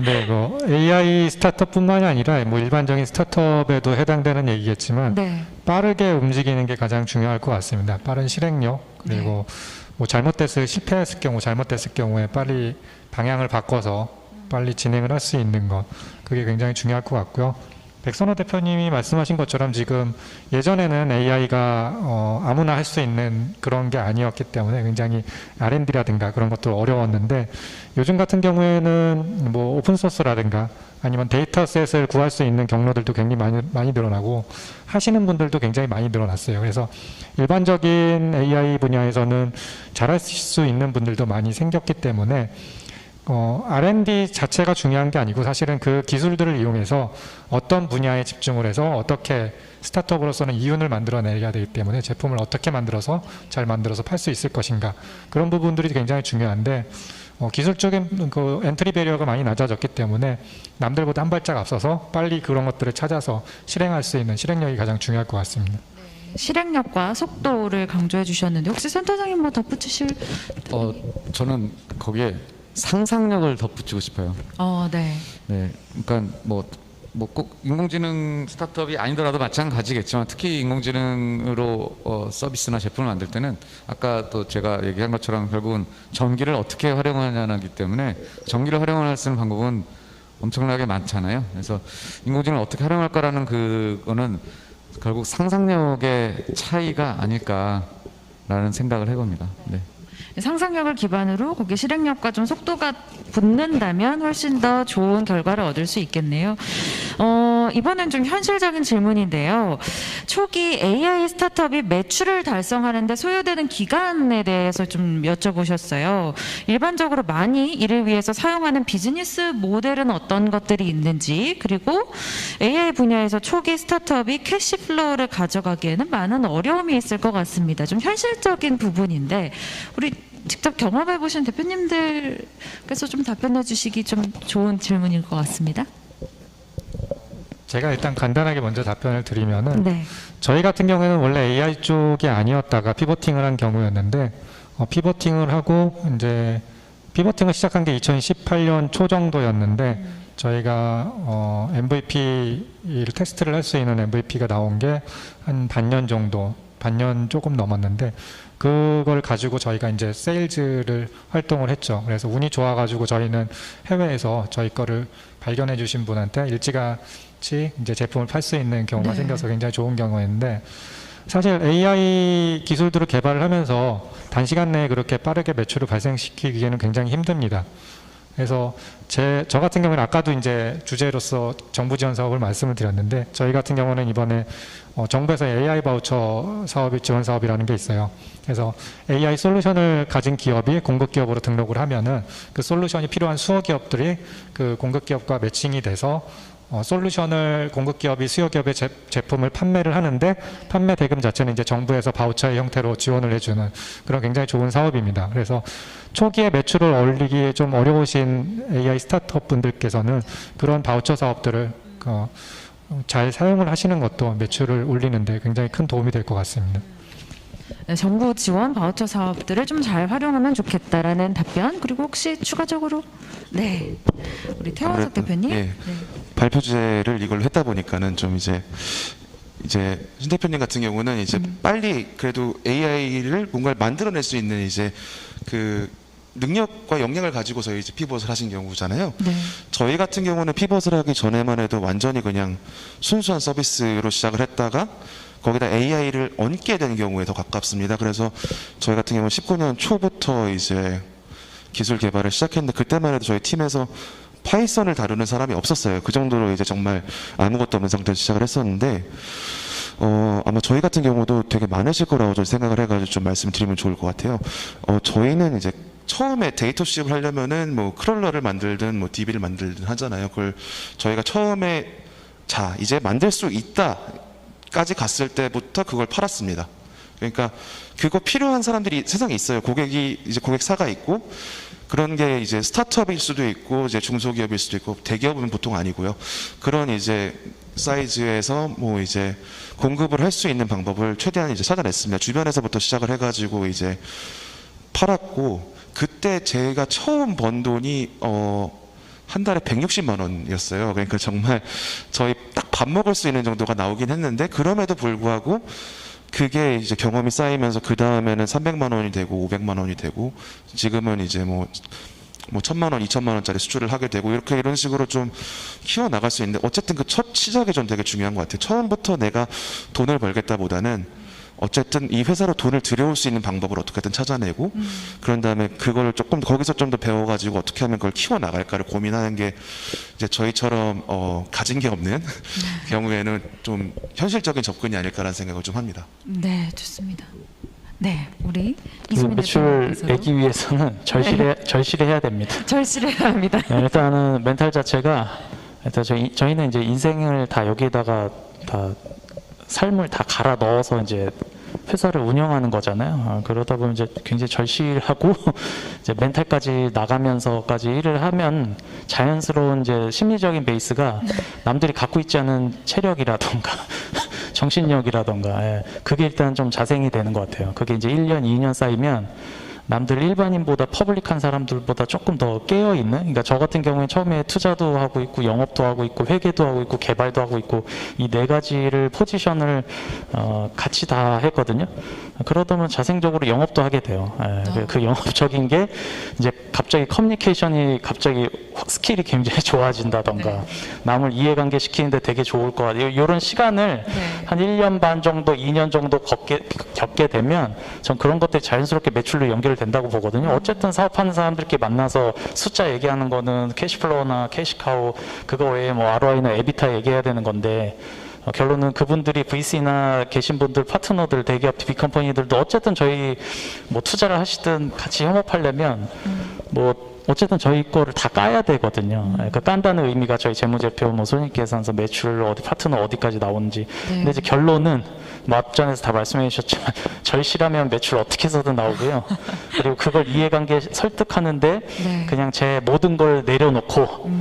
네, 뭐 AI 스타트업뿐만이 아니라 뭐 일반적인 스타트업에도 해당되는 얘기겠지만 네. 빠르게 움직이는 게 가장 중요할 것 같습니다. 빠른 실행력 그리고 뭐 실패했을 경우 잘못됐을 경우에 빨리 방향을 바꿔서 빨리 진행을 할 수 있는 것 그게 굉장히 중요할 것 같고요. 백선호 대표님이 말씀하신 것처럼 지금 예전에는 AI가 아무나 할 수 있는 그런 게 아니었기 때문에 굉장히 R&D라든가 그런 것도 어려웠는데 요즘 같은 경우에는 뭐 오픈소스라든가 아니면 데이터셋을 구할 수 있는 경로들도 굉장히 많이 늘어나고 하시는 분들도 굉장히 많이 늘어났어요. 그래서 일반적인 AI 분야에서는 잘할 수 있는 분들도 많이 생겼기 때문에 R&D 자체가 중요한 게 아니고 사실은 그 기술들을 이용해서 어떤 분야에 집중을 해서 어떻게 스타트업으로서는 이윤을 만들어내야 되기 때문에 제품을 어떻게 만들어서 잘 만들어서 팔 수 있을 것인가 그런 부분들이 굉장히 중요한데 기술적인 그 엔트리 배리어가 많이 낮아졌기 때문에 남들보다 한 발짝 앞서서 빨리 그런 것들을 찾아서 실행할 수 있는 실행력이 가장 중요할 것 같습니다. 실행력과 속도를 강조해 주셨는데 혹시 센터장님 뭐 덧붙이실? 저는 거기에 상상력을 덧붙이고 싶어요. 네. 네, 그러니까 뭐 꼭 인공지능 스타트업이 아니더라도 마찬가지겠지만 특히 인공지능으로 서비스나 제품을 만들 때는 아까 또 제가 얘기한 것처럼 결국은 전기를 어떻게 활용하냐기 때문에 전기를 활용할 수 있는 방법은 엄청나게 많잖아요. 그래서 인공지능을 어떻게 활용할까라는 그거는 결국 상상력의 차이가 아닐까라는 생각을 해봅니다. 네. 상상력을 기반으로 거기에 실행력과 좀 속도가 붙는다면 훨씬 더 좋은 결과를 얻을 수 있겠네요. 이번엔 좀 현실적인 질문인데요. 초기 AI 스타트업이 매출을 달성하는데 소요되는 기간에 대해서 좀 여쭤보셨어요. 일반적으로 많이 이를 위해서 사용하는 비즈니스 모델은 어떤 것들이 있는지 그리고 AI 분야에서 초기 스타트업이 캐시플로우를 가져가기에는 많은 어려움이 있을 것 같습니다. 좀 현실적인 부분인데 우리 직접 경험해 보신 대표님들께서 좀 답변해 주시기 좀 좋은 질문일 것 같습니다. 제가 일단 간단하게 먼저 답변을 드리면은 네. 저희 같은 경우에는 원래 AI 쪽이 아니었다가 피보팅을 한 경우였는데 피보팅을 하고 이제 피보팅을 시작한 게 2018년 초 정도였는데 저희가 MVP를 테스트를 할 수 있는 MVP가 나온 게 한 반년 정도, 반년 조금 넘었는데 그걸 가지고 저희가 이제 세일즈를 활동을 했죠. 그래서 운이 좋아가지고 저희는 해외에서 저희 거를 발견해 주신 분한테 일찌감치 이제 제품을 팔 수 있는 경우가 네. 생겨서 굉장히 좋은 경우였는데 사실 AI 기술들을 개발을 하면서 단시간 내에 그렇게 빠르게 매출을 발생시키기에는 굉장히 힘듭니다. 그래서 저 같은 경우는 아까도 이제 주제로서 정부 지원 사업을 말씀을 드렸는데 저희 같은 경우는 이번에 정부에서 AI 바우처 사업이 지원 사업이라는 게 있어요. 그래서 AI 솔루션을 가진 기업이 공급 기업으로 등록을 하면은 그 솔루션이 필요한 수어 기업들이 그 공급 기업과 매칭이 돼서 솔루션을 공급 기업이 수요 기업의 제품을 판매를 하는데 판매 대금 자체는 이제 정부에서 바우처의 형태로 지원을 해주는 그런 굉장히 좋은 사업입니다. 그래서 초기에 매출을 올리기 좀 어려우신 AI 스타트업 분들께서는 그런 바우처 사업들을 잘 사용을 하시는 것도 매출을 올리는데 굉장히 큰 도움이 될 것 같습니다. 네, 정부 지원 바우처 사업들을 좀 잘 활용하면 좋겠다라는 답변. 그리고 혹시 추가적으로 네 우리 태원석 대표님. 예. 네. 발표 주제를 이걸로 했다 보니까는 좀 이제 신 대표님 같은 경우는 이제 빨리 그래도 AI를 뭔가를 만들어낼 수 있는 이제 그 능력과 역량을 가지고서 이제 피벗을 하신 경우잖아요. 네. 저희 같은 경우는 피벗을 하기 전에만 해도 완전히 그냥 순수한 서비스로 시작을 했다가 거기다 AI를 얹게 된 경우에 더 가깝습니다. 그래서 저희 같은 경우는 19년 초부터 이제 기술 개발을 시작했는데 그때만 해도 저희 팀에서 파이썬을 다루는 사람이 없었어요. 그 정도로 이제 정말 아무것도 없는 상태에서 시작을 했었는데 아마 저희 같은 경우도 되게 많으실 거라고 좀 생각을 해가지고 좀 말씀드리면 좋을 것 같아요. 저희는 이제 처음에 데이터 수집을 하려면은 뭐 크롤러를 만들든 뭐 DB를 만들든 하잖아요. 그걸 저희가 처음에 자 이제 만들 수 있다까지 갔을 때부터 그걸 팔았습니다. 그러니까 그거 필요한 사람들이 세상에 있어요. 고객사가 있고 그런 게 이제 스타트업일 수도 있고 이제 중소기업일 수도 있고 대기업은 보통 아니고요. 그런 이제 사이즈에서 뭐 이제 공급을 할 수 있는 방법을 최대한 이제 찾아냈습니다. 주변에서부터 시작을 해가지고 이제 팔았고 그때 제가 처음 번 돈이 한 달에 160만 원이었어요. 그러니까 정말 저희 딱 밥 먹을 수 있는 정도가 나오긴 했는데 그럼에도 불구하고 그게 이제 경험이 쌓이면서 그 다음에는 300만 원이 되고 500만 원이 되고 지금은 이제 뭐 1000만 원, 2000만 원짜리 수출을 하게 되고 이런 식으로 좀 키워 나갈 수 있는데 어쨌든 그 첫 시작이 좀 되게 중요한 것 같아요. 처음부터 내가 돈을 벌겠다보다는 어쨌든 이 회사로 돈을 들여올 수 있는 방법을 어떻게든 찾아내고 그런 다음에 그걸 조금 거기서 좀 더 배워가지고 어떻게 하면 그걸 키워 나갈까를 고민하는 게 이제 저희처럼 가진 게 없는 경우에는 좀 현실적인 접근이 아닐까라는 생각을 좀 합니다. 네, 좋습니다. 네, 우리 그 이수민 매출 대표님께서도 내기 위해서는 절실해야 됩니다. 절실해야 합니다. 네, 일단은 멘탈 자체가 일단 저희는 이제 인생을 다 여기에다가 다 삶을 다 갈아 넣어서 이제 회사를 운영하는 거잖아요. 그러다 보면 이제 굉장히 절실하고 이제 멘탈까지 나가면서까지 일을 하면 자연스러운 이제 심리적인 베이스가 남들이 갖고 있지 않은 체력이라던가 정신력이라던가 그게 일단 좀 자생이 되는 것 같아요. 그게 이제 1년, 2년 쌓이면 남들 일반인보다 퍼블릭한 사람들보다 조금 더 깨어있는, 그러니까 저 같은 경우에 처음에 투자도 하고 있고 영업도 하고 있고 회계도 하고 있고 개발도 하고 있고 이 네 가지를 포지션을 같이 다 했거든요. 그러다 보면 자생적으로 영업도 하게 돼요. 그 영업적인 게 이제 갑자기 커뮤니케이션이 갑자기 스킬이 굉장히 좋아진다던가 남을 이해관계 시키는데 되게 좋을 것 같아요. 이런 시간을 한 1년 반 정도, 2년 정도 겪게 되면 전 그런 것들이 자연스럽게 매출로 연결된다고 보거든요. 어쨌든 사업하는 사람들끼리 만나서 숫자 얘기하는 거는 캐시플로우나 캐시카우 그거 외에 뭐 ROI나 에비타 얘기해야 되는 건데 결론은 그분들이 VC나 계신 분들, 파트너들, 대기업, 빅컴퍼니들도 어쨌든 저희 뭐 투자를 하시든 같이 협업하려면 뭐 어쨌든 저희 거를 다 까야 되거든요. 그 깐다는 의미가 저희 재무제표, 뭐 손익계산서, 매출 어디 파트너 어디까지 나오는지. 근데 이제 결론은 뭐 앞전에서 다 말씀해 주셨지만 절실하면 매출 어떻게 해서든 나오고요. 그리고 그걸 이해관계 설득하는데 그냥 제 모든 걸 내려놓고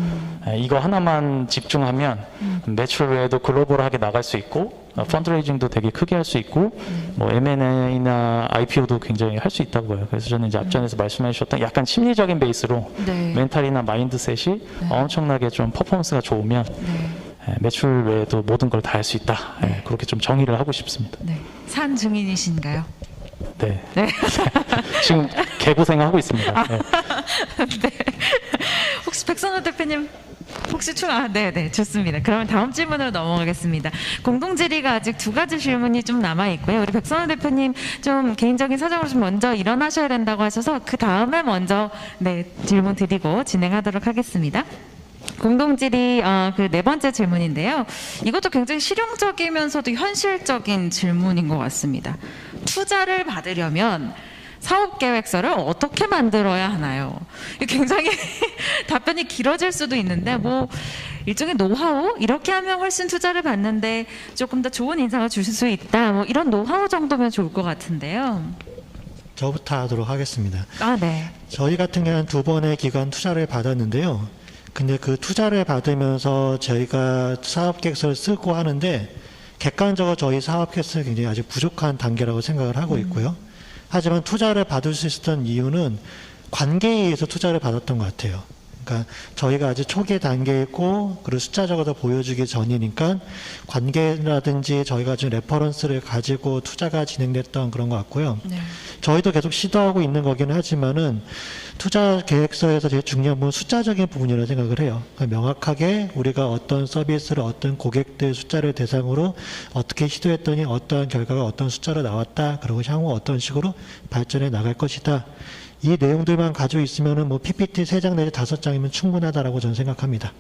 이거 하나만 집중하면 매출 외에도 글로벌하게 나갈 수 있고 펀드레이징도 되게 크게 할 수 있고 뭐 M&A나 IPO도 굉장히 할 수 있다고 봐요. 그래서 저는 이제 앞전에서 말씀해 주셨던 약간 심리적인 베이스로 네. 멘탈이나 마인드셋이 엄청나게 좀 퍼포먼스가 좋으면 매출 외에도 모든 걸 다 할 수 있다. 그렇게 좀 정의를 하고 싶습니다. 네. 산 증인이신가요? 네. 네. 지금 개고생하고 있습니다. 네. 네. 혹시 백선호 대표님 혹시 네, 좋습니다. 그러면 다음 질문으로 넘어가겠습니다. 공동질의가 아직 두 가지 질문이 좀 남아 있고요. 우리 백선호 대표님 좀 개인적인 사정으로 좀 먼저 일어나셔야 된다고 하셔서 그 다음에 먼저 질문 드리고 진행하도록 하겠습니다. 공동질의 그 네 번째 질문인데요. 이것도 굉장히 실용적이면서도 현실적인 질문인 것 같습니다. 투자를 받으려면 사업 계획서를 어떻게 만들어야 하나요? 굉장히 답변이 길어질 수도 있는데 뭐 일종의 노하우 이렇게 하면 훨씬 투자를 받는데 조금 더 좋은 인상을 주실 수 있다. 뭐 이런 노하우 정도면 좋을 것 같은데요. 저부터 하도록 하겠습니다. 네. 저희 같은 경우는 2번의 기관 투자를 받았는데요. 근데 그 투자를 받으면서 저희가 사업계획서를 쓰고 하는데 객관적으로 저희 사업계획서가 굉장히 아직 부족한 단계라고 생각을 하고 있고요. 하지만 투자를 받을 수 있었던 이유는 관계에 의해서 투자를 받았던 것 같아요. 그러니까 저희가 아직 초기 단계에 있고 그리고 숫자적으로 보여주기 전이니까 관계라든지 저희가 지금 레퍼런스를 가지고 투자가 진행됐던 그런 것 같고요. 네. 저희도 계속 시도하고 있는 거긴 하지만은 투자 계획서에서 제일 중요한 부분은 숫자적인 부분이라고 생각을 해요. 그러니까 명확하게 우리가 어떤 서비스를 어떤 고객들 숫자를 대상으로 어떻게 시도했더니 어떠한 결과가 어떤 숫자로 나왔다. 그리고 향후 어떤 식으로 발전해 나갈 것이다. 이 내용들만 가지고 있으면은 뭐 PPT 3장 내지 5장이면 충분하다라고 저는 생각합니다.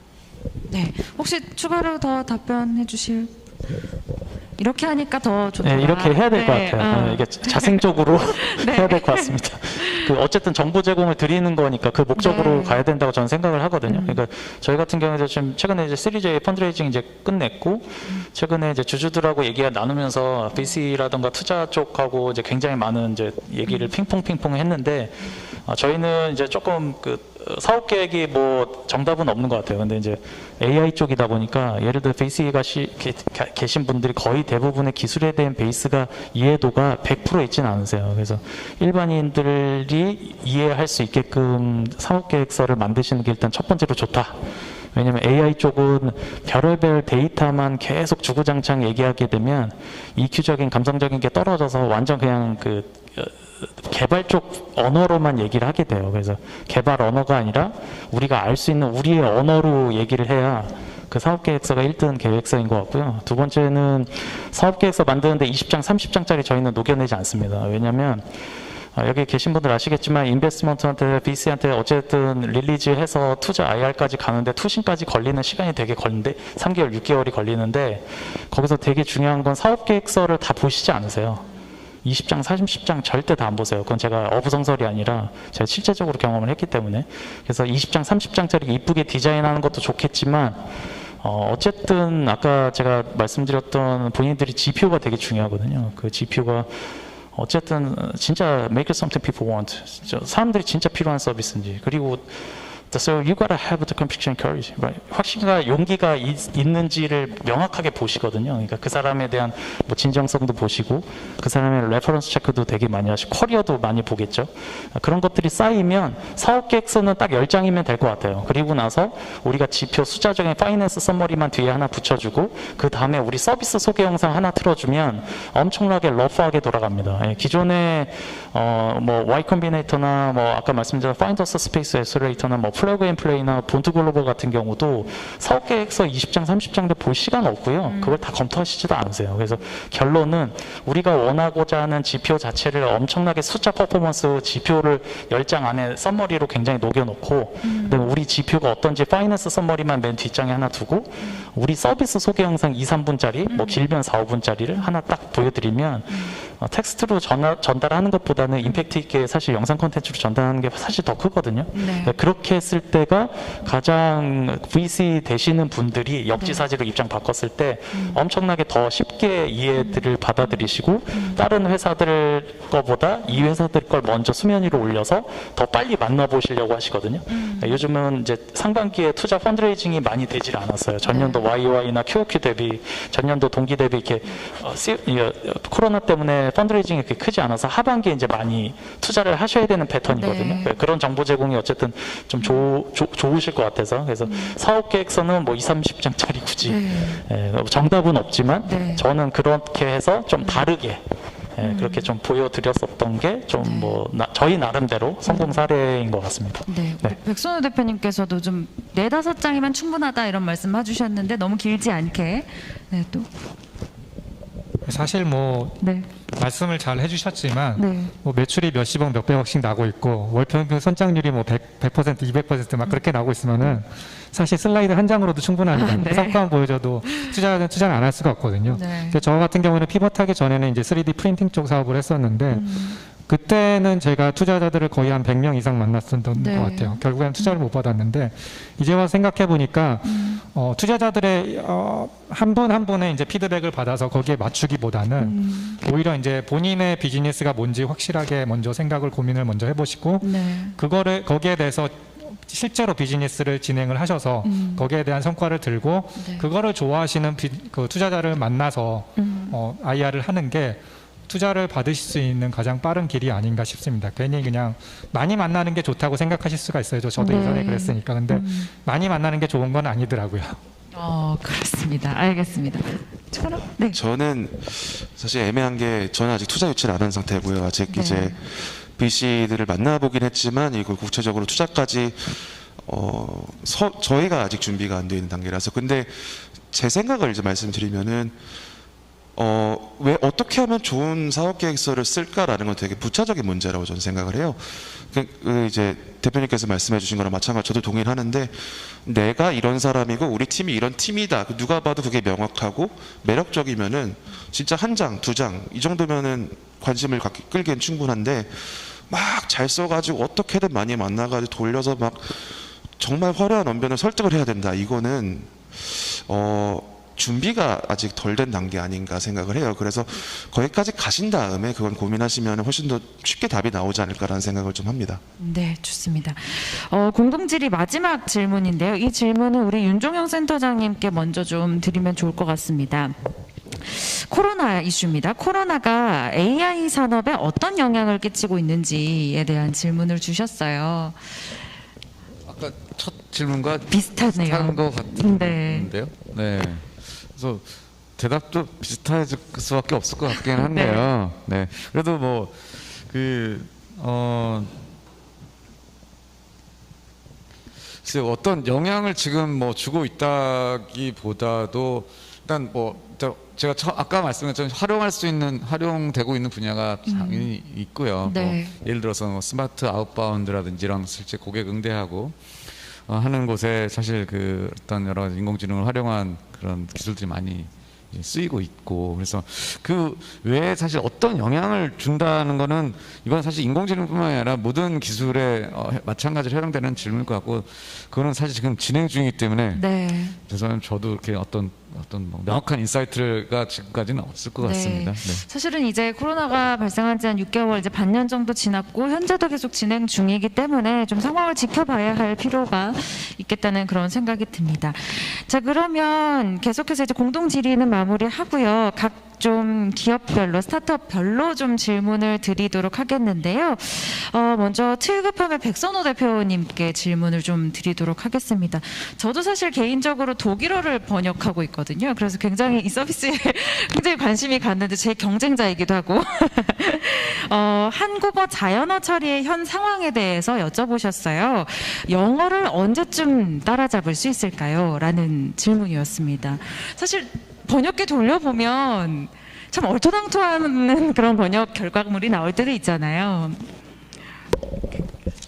네. 혹시 추가로 더 답변해 주실? 이렇게 하니까 더 좋다. 네, 이렇게 해야 될 것 같아요. 이게 자생적으로 네. 해야 될 것 같습니다. 어쨌든 정보 제공을 드리는 거니까 그 목적으로 네. 가야 된다고 저는 생각을 하거든요. 그러니까 저희 같은 경우에도 지금 최근에 이제 시리즈 A 펀드레이징 이제 끝냈고 최근에 이제 주주들하고 얘기가 나누면서 VC라든가 투자 쪽하고 이제 굉장히 많은 이제 얘기를 핑퐁 했는데 저희는 이제 조금 그 사업 계획이 뭐 정답은 없는 것 같아요. 근데 이제 AI 쪽이다 보니까 예를 들어 VC가 계신 분들이 거의 대부분의 기술에 대한 베이스가 이해도가 100% 있지는 않으세요. 그래서 일반인들이 이해할 수 있게끔 사업 계획서를 만드시는 게 일단 첫 번째로 좋다. 왜냐면 AI 쪽은 별의별 데이터만 계속 주구장창 얘기하게 되면 EQ적인 감성적인 게 떨어져서 완전 그냥 그 개발 쪽 언어로만 얘기를 하게 돼요. 그래서 개발 언어가 아니라 우리가 알 수 있는 우리의 언어로 얘기를 해야 그 사업계획서가 1등 계획서인 것 같고요. 두 번째는 사업계획서 만드는데 20장, 30장짜리 저희는 녹여내지 않습니다. 왜냐하면 여기 계신 분들 아시겠지만 인베스트먼트한테 VC한테 어쨌든 릴리즈해서 투자 IR까지 가는데 투신까지 걸리는 시간이 되게 걸리는데 3개월, 6개월이 걸리는데 거기서 되게 중요한 건 사업계획서를 다 보시지 않으세요. 20장, 30장 절대 다 안 보세요. 그건 제가 어부성설이 아니라 제가 실제적으로 경험을 했기 때문에. 그래서 20장, 30장짜리 이쁘게 디자인하는 것도 좋겠지만 어쨌든 아까 제가 말씀드렸던 본인들이 GPU가 되게 중요하거든요. 그 GPU가 어쨌든 진짜 make it something people want. 사람들이 진짜 필요한 서비스인지. 그리고 So you gotta have the conviction courage, right? 확신과 용기가 있는지를 명확하게 보시거든요. 그러니까 그 사람에 대한 뭐 진정성도 보시고 그 사람의 레퍼런스 체크도 되게 많이 하시고 커리어도 많이 보겠죠. 그런 것들이 쌓이면 사업 계획서는 딱 10장이면 될 것 같아요. 그리고 나서 우리가 지표 숫자적인 파이낸스 서머리만 뒤에 하나 붙여주고 그 다음에 우리 서비스 소개 영상 하나 틀어주면 엄청나게 러프하게 돌아갑니다. 예, 기존의 뭐 Y 컴비네이터나 뭐 아까 말씀드린 파인더스 스페이스 애슬레이터나 뭐 플러그 앤 플레이나 본트 글로벌 같은 경우도 사업 계획서 20장, 30장도 볼 시간 없고요. 그걸 다 검토하시지도 않으세요. 그래서 결론은 우리가 원하고자 하는 지표 자체를 엄청나게 숫자 퍼포먼스 지표를 10장 안에 썸머리로 굉장히 녹여놓고 그다음에 우리 지표가 어떤지 파이낸스 썸머리만 맨 뒷장에 하나 두고 우리 서비스 소개 영상 2, 3분짜리 뭐 길면 4, 5분짜리를 하나 딱 보여드리면 텍스트로 전달하는 것보다는 임팩트 있게 사실 영상 콘텐츠로 전달하는 게 사실 더 크거든요. 네. 그렇게 했을 때가 가장 VC 되시는 분들이 역지사지로 입장 바꿨을 때 엄청나게 더 쉽게 이해들을 받아들이시고 다른 회사들 거보다 이 회사들 걸 먼저 수면 위로 올려서 더 빨리 만나보시려고 하시거든요. 요즘은 이제 상반기에 투자 펀드레이징이 많이 되질 않았어요. 전년도 YOY나 QOQ 대비 전년도 동기 대비 이렇게 코로나 때문에 펀드레이징이 그렇게 크지 않아서 하반기에 이제 많이 투자를 하셔야 되는 패턴이거든요. 네. 그런 정보 제공이 어쨌든 좀 좋으실 것 같아서 그래서 사업 계획서는 뭐 20-30장짜리 굳이 정답은 없지만 네. 저는 그렇게 해서 좀 다르게 그렇게 좀 보여드렸었던 게 좀 뭐 저희 나름대로 성공 사례인 것 같습니다. 네. 네. 백선우 대표님께서도 좀 4-5장이면 충분하다 이런 말씀 해주셨는데 너무 길지 않게 네, 또 사실 뭐 네. 말씀을 잘 해주셨지만 네. 뭐 매출이 몇십억 몇백억씩 나고 있고 월 평균 선장률이 뭐 100%, 200%막 그렇게 나오고 있으면은 사실 슬라이드 한 장으로도 충분합니다. 네. 성과만 보여줘도 투자는 안 할 수가 없거든요. 네. 그래서 저 같은 경우는 피벗하기 전에는 이제 3D 프린팅 쪽 사업을 했었는데 그때는 제가 투자자들을 거의 한 100명 이상 만났었던 네. 것 같아요. 결국에는 투자를 못 받았는데 이제 와서 생각해 보니까 투자자들의 한 분 한 분의 이제 피드백을 받아서 거기에 맞추기보다는 오히려 이제 본인의 비즈니스가 뭔지 확실하게 먼저 생각을 고민을 먼저 해보시고 네. 그거를 거기에 대해서 실제로 비즈니스를 진행을 하셔서 거기에 대한 성과를 들고 네. 그거를 좋아하시는 그 투자자를 만나서 IR을 하는 게 투자를 받으실 수 있는 가장 빠른 길이 아닌가 싶습니다. 괜히 그냥 많이 만나는 게 좋다고 생각하실 수가 있어요. 저도 네. 예전에 그랬으니까. 근데 많이 만나는 게 좋은 건 아니더라고요. 그렇습니다. 알겠습니다. 추가로? 네. 저는 사실 애매한 게 저는 아직 투자 유치를 안 한 상태고요. 아직 네. 이제 VC들을 만나보긴 했지만 이걸 구체적으로 투자까지 저희가 아직 준비가 안 되어 있는 단계라서 근데 제 생각을 이제 말씀드리면은 왜 어떻게 하면 좋은 사업 계획서를 쓸까라는 건 되게 부차적인 문제라고 저는 생각을 해요. 이제 대표님께서 말씀해 주신 거랑 마찬가지로 저도 동의를 하는데 내가 이런 사람이고 우리 팀이 이런 팀이다. 누가 봐도 그게 명확하고 매력적이면은 진짜 한 장, 두 장 이 정도면은 관심을 끌기엔 충분한데 막 잘 써가지고 어떻게든 많이 만나가지고 돌려서 막 정말 화려한 언변을 설득을 해야 된다. 이거는 준비가 아직 덜 된 단계 아닌가 생각을 해요. 그래서 거기까지 가신 다음에 그건 고민하시면 훨씬 더 쉽게 답이 나오지 않을까라는 생각을 좀 합니다. 네, 좋습니다. 공동질의 마지막 질문인데요. 이 질문은 우리 윤종영 센터장님께 먼저 좀 드리면 좋을 것 같습니다. 코로나 이슈입니다. 코로나가 AI 산업에 어떤 영향을 끼치고 있는지에 대한 질문을 주셨어요. 아까 첫 질문과 비슷하네요. 비슷한 것 같은데요. 네. 그래서 대답도 비슷할 수밖에 없을 것 같긴 한데요. 네. 그래도 뭐 글쎄 어떤 영향을 지금 뭐 주고 있다기보다도 일단 뭐 제가 아까 말씀드렸던 활용되고 있는 분야가 당연히 있고요. 네. 뭐 예를 들어서 뭐 스마트 아웃바운드라든지 이런 실제 고객 응대하고 하는 곳에 사실 그 어떤 여러 가지 인공지능을 활용한 그런 기술들이 많이 쓰이고 있고 그래서 그 외에 사실 어떤 영향을 준다는 거는 이건 사실 인공지능뿐만 아니라 모든 기술에 마찬가지로 해당되는 질문일 것 같고 그거는 사실 지금 진행 중이기 때문에 네. 그래서 저도 이렇게 어떤 뭐 명확한 인사이트가 지금까지는 없을 것 같습니다. 네. 사실은 이제 코로나가 발생한 지 한 6개월, 이제 반년 정도 지났고 현재도 계속 진행 중이기 때문에 좀 상황을 지켜봐야 할 필요가 있겠다는 그런 생각이 듭니다. 자, 그러면 계속해서 이제 공동 질의는 마무리하고요. 각 좀 기업별로, 스타트업별로 좀 질문을 드리도록 하겠는데요. 먼저 트일급함의 백선호 대표님께 질문을 좀 드리도록 하겠습니다. 저도 사실 개인적으로 독일어를 번역하고 있거든요. 그래서 굉장히 이 서비스에 굉장히 관심이 갔는데 제 경쟁자이기도 하고 한국어 자연어 처리의 현 상황에 대해서 여쭤보셨어요. 영어를 언제쯤 따라잡을 수 있을까요? 라는 질문이었습니다. 사실 번역기 돌려보면 참 얼토당토하는 그런 번역 결과물이 나올 때도 있잖아요.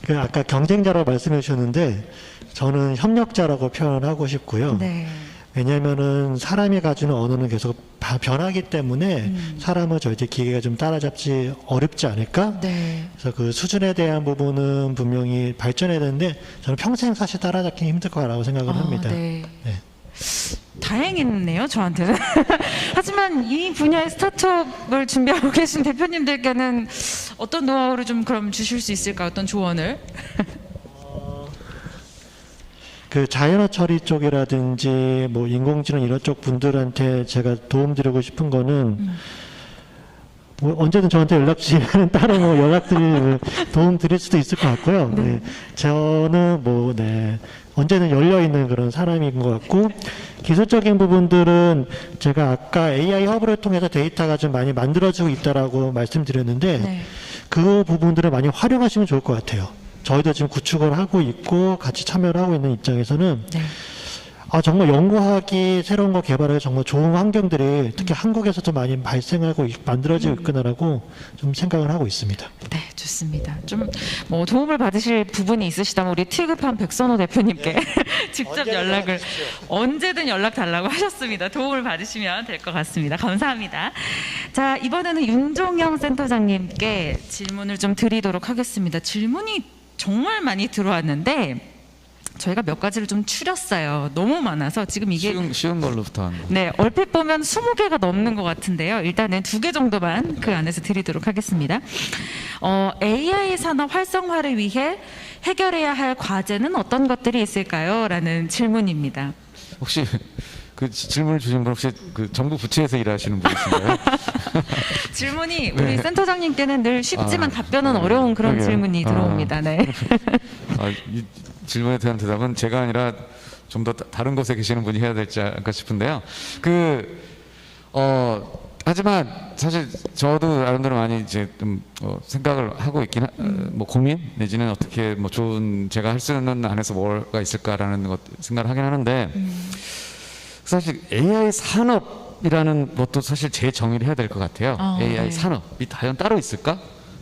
아까 경쟁자라고 말씀해 주셨는데 저는 협력자라고 표현하고 싶고요. 네. 왜냐하면은 사람이 가지는 언어는 계속 변하기 때문에 사람은 절대 기계가 좀 따라잡지 어렵지 않을까? 네. 그래서 그 수준에 대한 부분은 분명히 발전해야 되는데 저는 평생 사실 따라잡기 힘들 거라고 생각을 합니다. 네. 네. 다행이네요, 저한테는. 하지만 이 분야의 스타트업을 준비하고 계신 대표님들께는 어떤 노하우를 좀 그럼 주실 수 있을까? 어떤 조언을? 그 자연어 처리 쪽이라든지 뭐 인공지능 이런 쪽 분들한테 제가 도움드리고 싶은 거는 뭐 언제든 저한테 연락 주시면 따로 뭐 연락드릴 도움 드릴 수도 있을 것 같고요. 네. 저는 뭐 네. 언제든 열려 있는 그런 사람인 것 같고 기술적인 부분들은 제가 아까 AI 허브를 통해서 데이터가 좀 많이 만들어지고 있다라고 말씀드렸는데 네. 그 부분들을 많이 활용하시면 좋을 것 같아요. 저희도 지금 구축을 하고 있고 같이 참여를 하고 있는 입장에서는 네. 정말 연구하기 새로운 거 개발하기 정말 좋은 환경들이 특히 한국에서도 많이 발생하고 만들어지고 있구나라고 좀 생각을 하고 있습니다. 네, 좋습니다. 좀 뭐 도움을 받으실 부분이 있으시다면 우리 티급한 백선호 대표님께 직접 연락을 언제든 연락 달라고 하셨습니다. 도움을 받으시면 될 것 같습니다. 감사합니다. 자, 이번에는 윤종영 센터장님께 질문을 좀 드리도록 하겠습니다. 질문이 정말 많이 들어왔는데 저희가 몇 가지를 좀 추렸어요. 너무 많아서 지금 이게 쉬운 걸로부터 하는 거. 네, 얼핏 보면 20개가 넘는 것 같은데요. 일단은 2개 정도만 그 안에서 드리도록 하겠습니다. AI 산업 활성화를 위해 해결해야 할 과제는 어떤 것들이 있을까요? 라는 질문입니다. 혹시 그 질문을 주신 분 혹시 그 정부 부처에서 일하시는 분이신가요? 질문이 우리 센터장님께는 늘 쉽지만 답변은 어려운 그런 그러게요. 질문이 들어옵니다. 네. 이 질문에 대한 대답은 제가 아니라 좀 더 다른 곳에 계시는 분이 해야 될지 않을까 싶은데요. 하지만 사실 저도 나름대로 많이 이제 좀 생각을 하고 있긴 뭐 고민 내지는 어떻게 뭐 좋은 제가 할 수 있는 안에서 뭐가 있을까라는 것 생각을 하긴 하는데 사실 AI 산업이라는 것도 사실 재정의를 해야 될 것 같아요. AI 네. 산업이 과연 따로 있을까?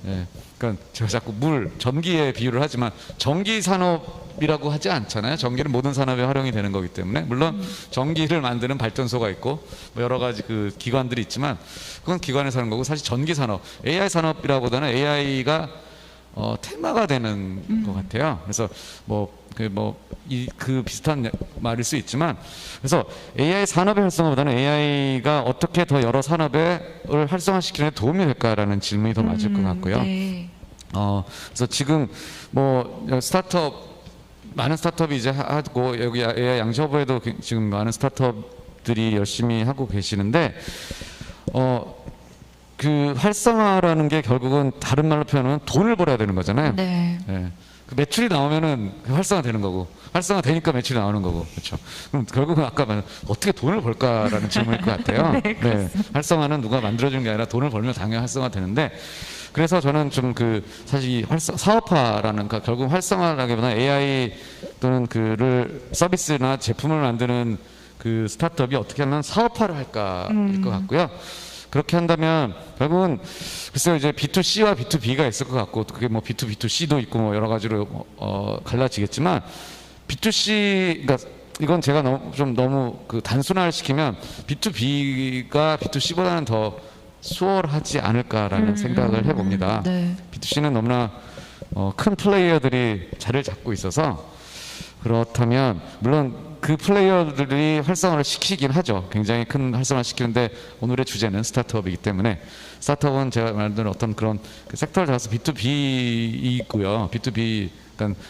예. 그러니까 제가 자꾸 전기에 비유를 하지만 전기 산업이라고 하지 않잖아요. 전기는 모든 산업에 활용이 되는 거기 때문에 물론 전기를 만드는 발전소가 있고 뭐 여러 가지 그 기관들이 있지만 그건 기관에서 하는 거고 사실 전기 산업, AI 산업이라보다는 AI가 테마가 되는 것 같아요. 그래서 그 비슷한 말일 수 있지만 그래서 AI 산업의 활성화보다는 AI가 어떻게 더 여러 산업을 활성화시키는 데 도움이 될까라는 질문이 더 맞을 것 같고요. 네. 그래서 지금 뭐 많은 스타트업이 이제 하고 여기 AI 양셔부에도 지금 많은 스타트업들이 열심히 하고 계시는데 그 활성화라는 게 결국은 다른 말로 표현하면 돈을 벌어야 되는 거잖아요. 네. 예. 그 매출이 나오면은 활성화 되는 거고 활성화 되니까 매출이 나오는 거고 그렇죠. 그럼 결국은 아까 말한 어떻게 돈을 벌까라는 질문일 것 같아요. 네, 활성화는 누가 만들어주는 게 아니라 돈을 벌면 당연히 활성화 되는데 그래서 저는 좀 사실 이 사업화라는 그러니까 결국 활성화라기보다 AI 또는 서비스나 제품을 만드는 그 스타트업이 어떻게 하면 사업화를 할까일 것 같고요. 그렇게 한다면 결국은 글쎄요 이제 B2C와 B2B가 있을 것 같고 그게 뭐 B2B, B2C도 있고 뭐 여러 가지로 갈라지겠지만 B2C 그러니까 이건 제가 너무 단순화를 시키면 B2B가 B2C보다는 더 수월하지 않을까라는 생각을 해봅니다. 네. B2C는 너무나 큰 플레이어들이 자리를 잡고 있어서 그렇다면 물론 그 플레이어들이 활성화를 시키긴 하죠. 굉장히 큰 활성화를 시키는데 오늘의 주제는 스타트업이기 때문에 스타트업은 제가 말한 어떤 그런 섹터를 잡아서 B2B이고요. B2B 그러니까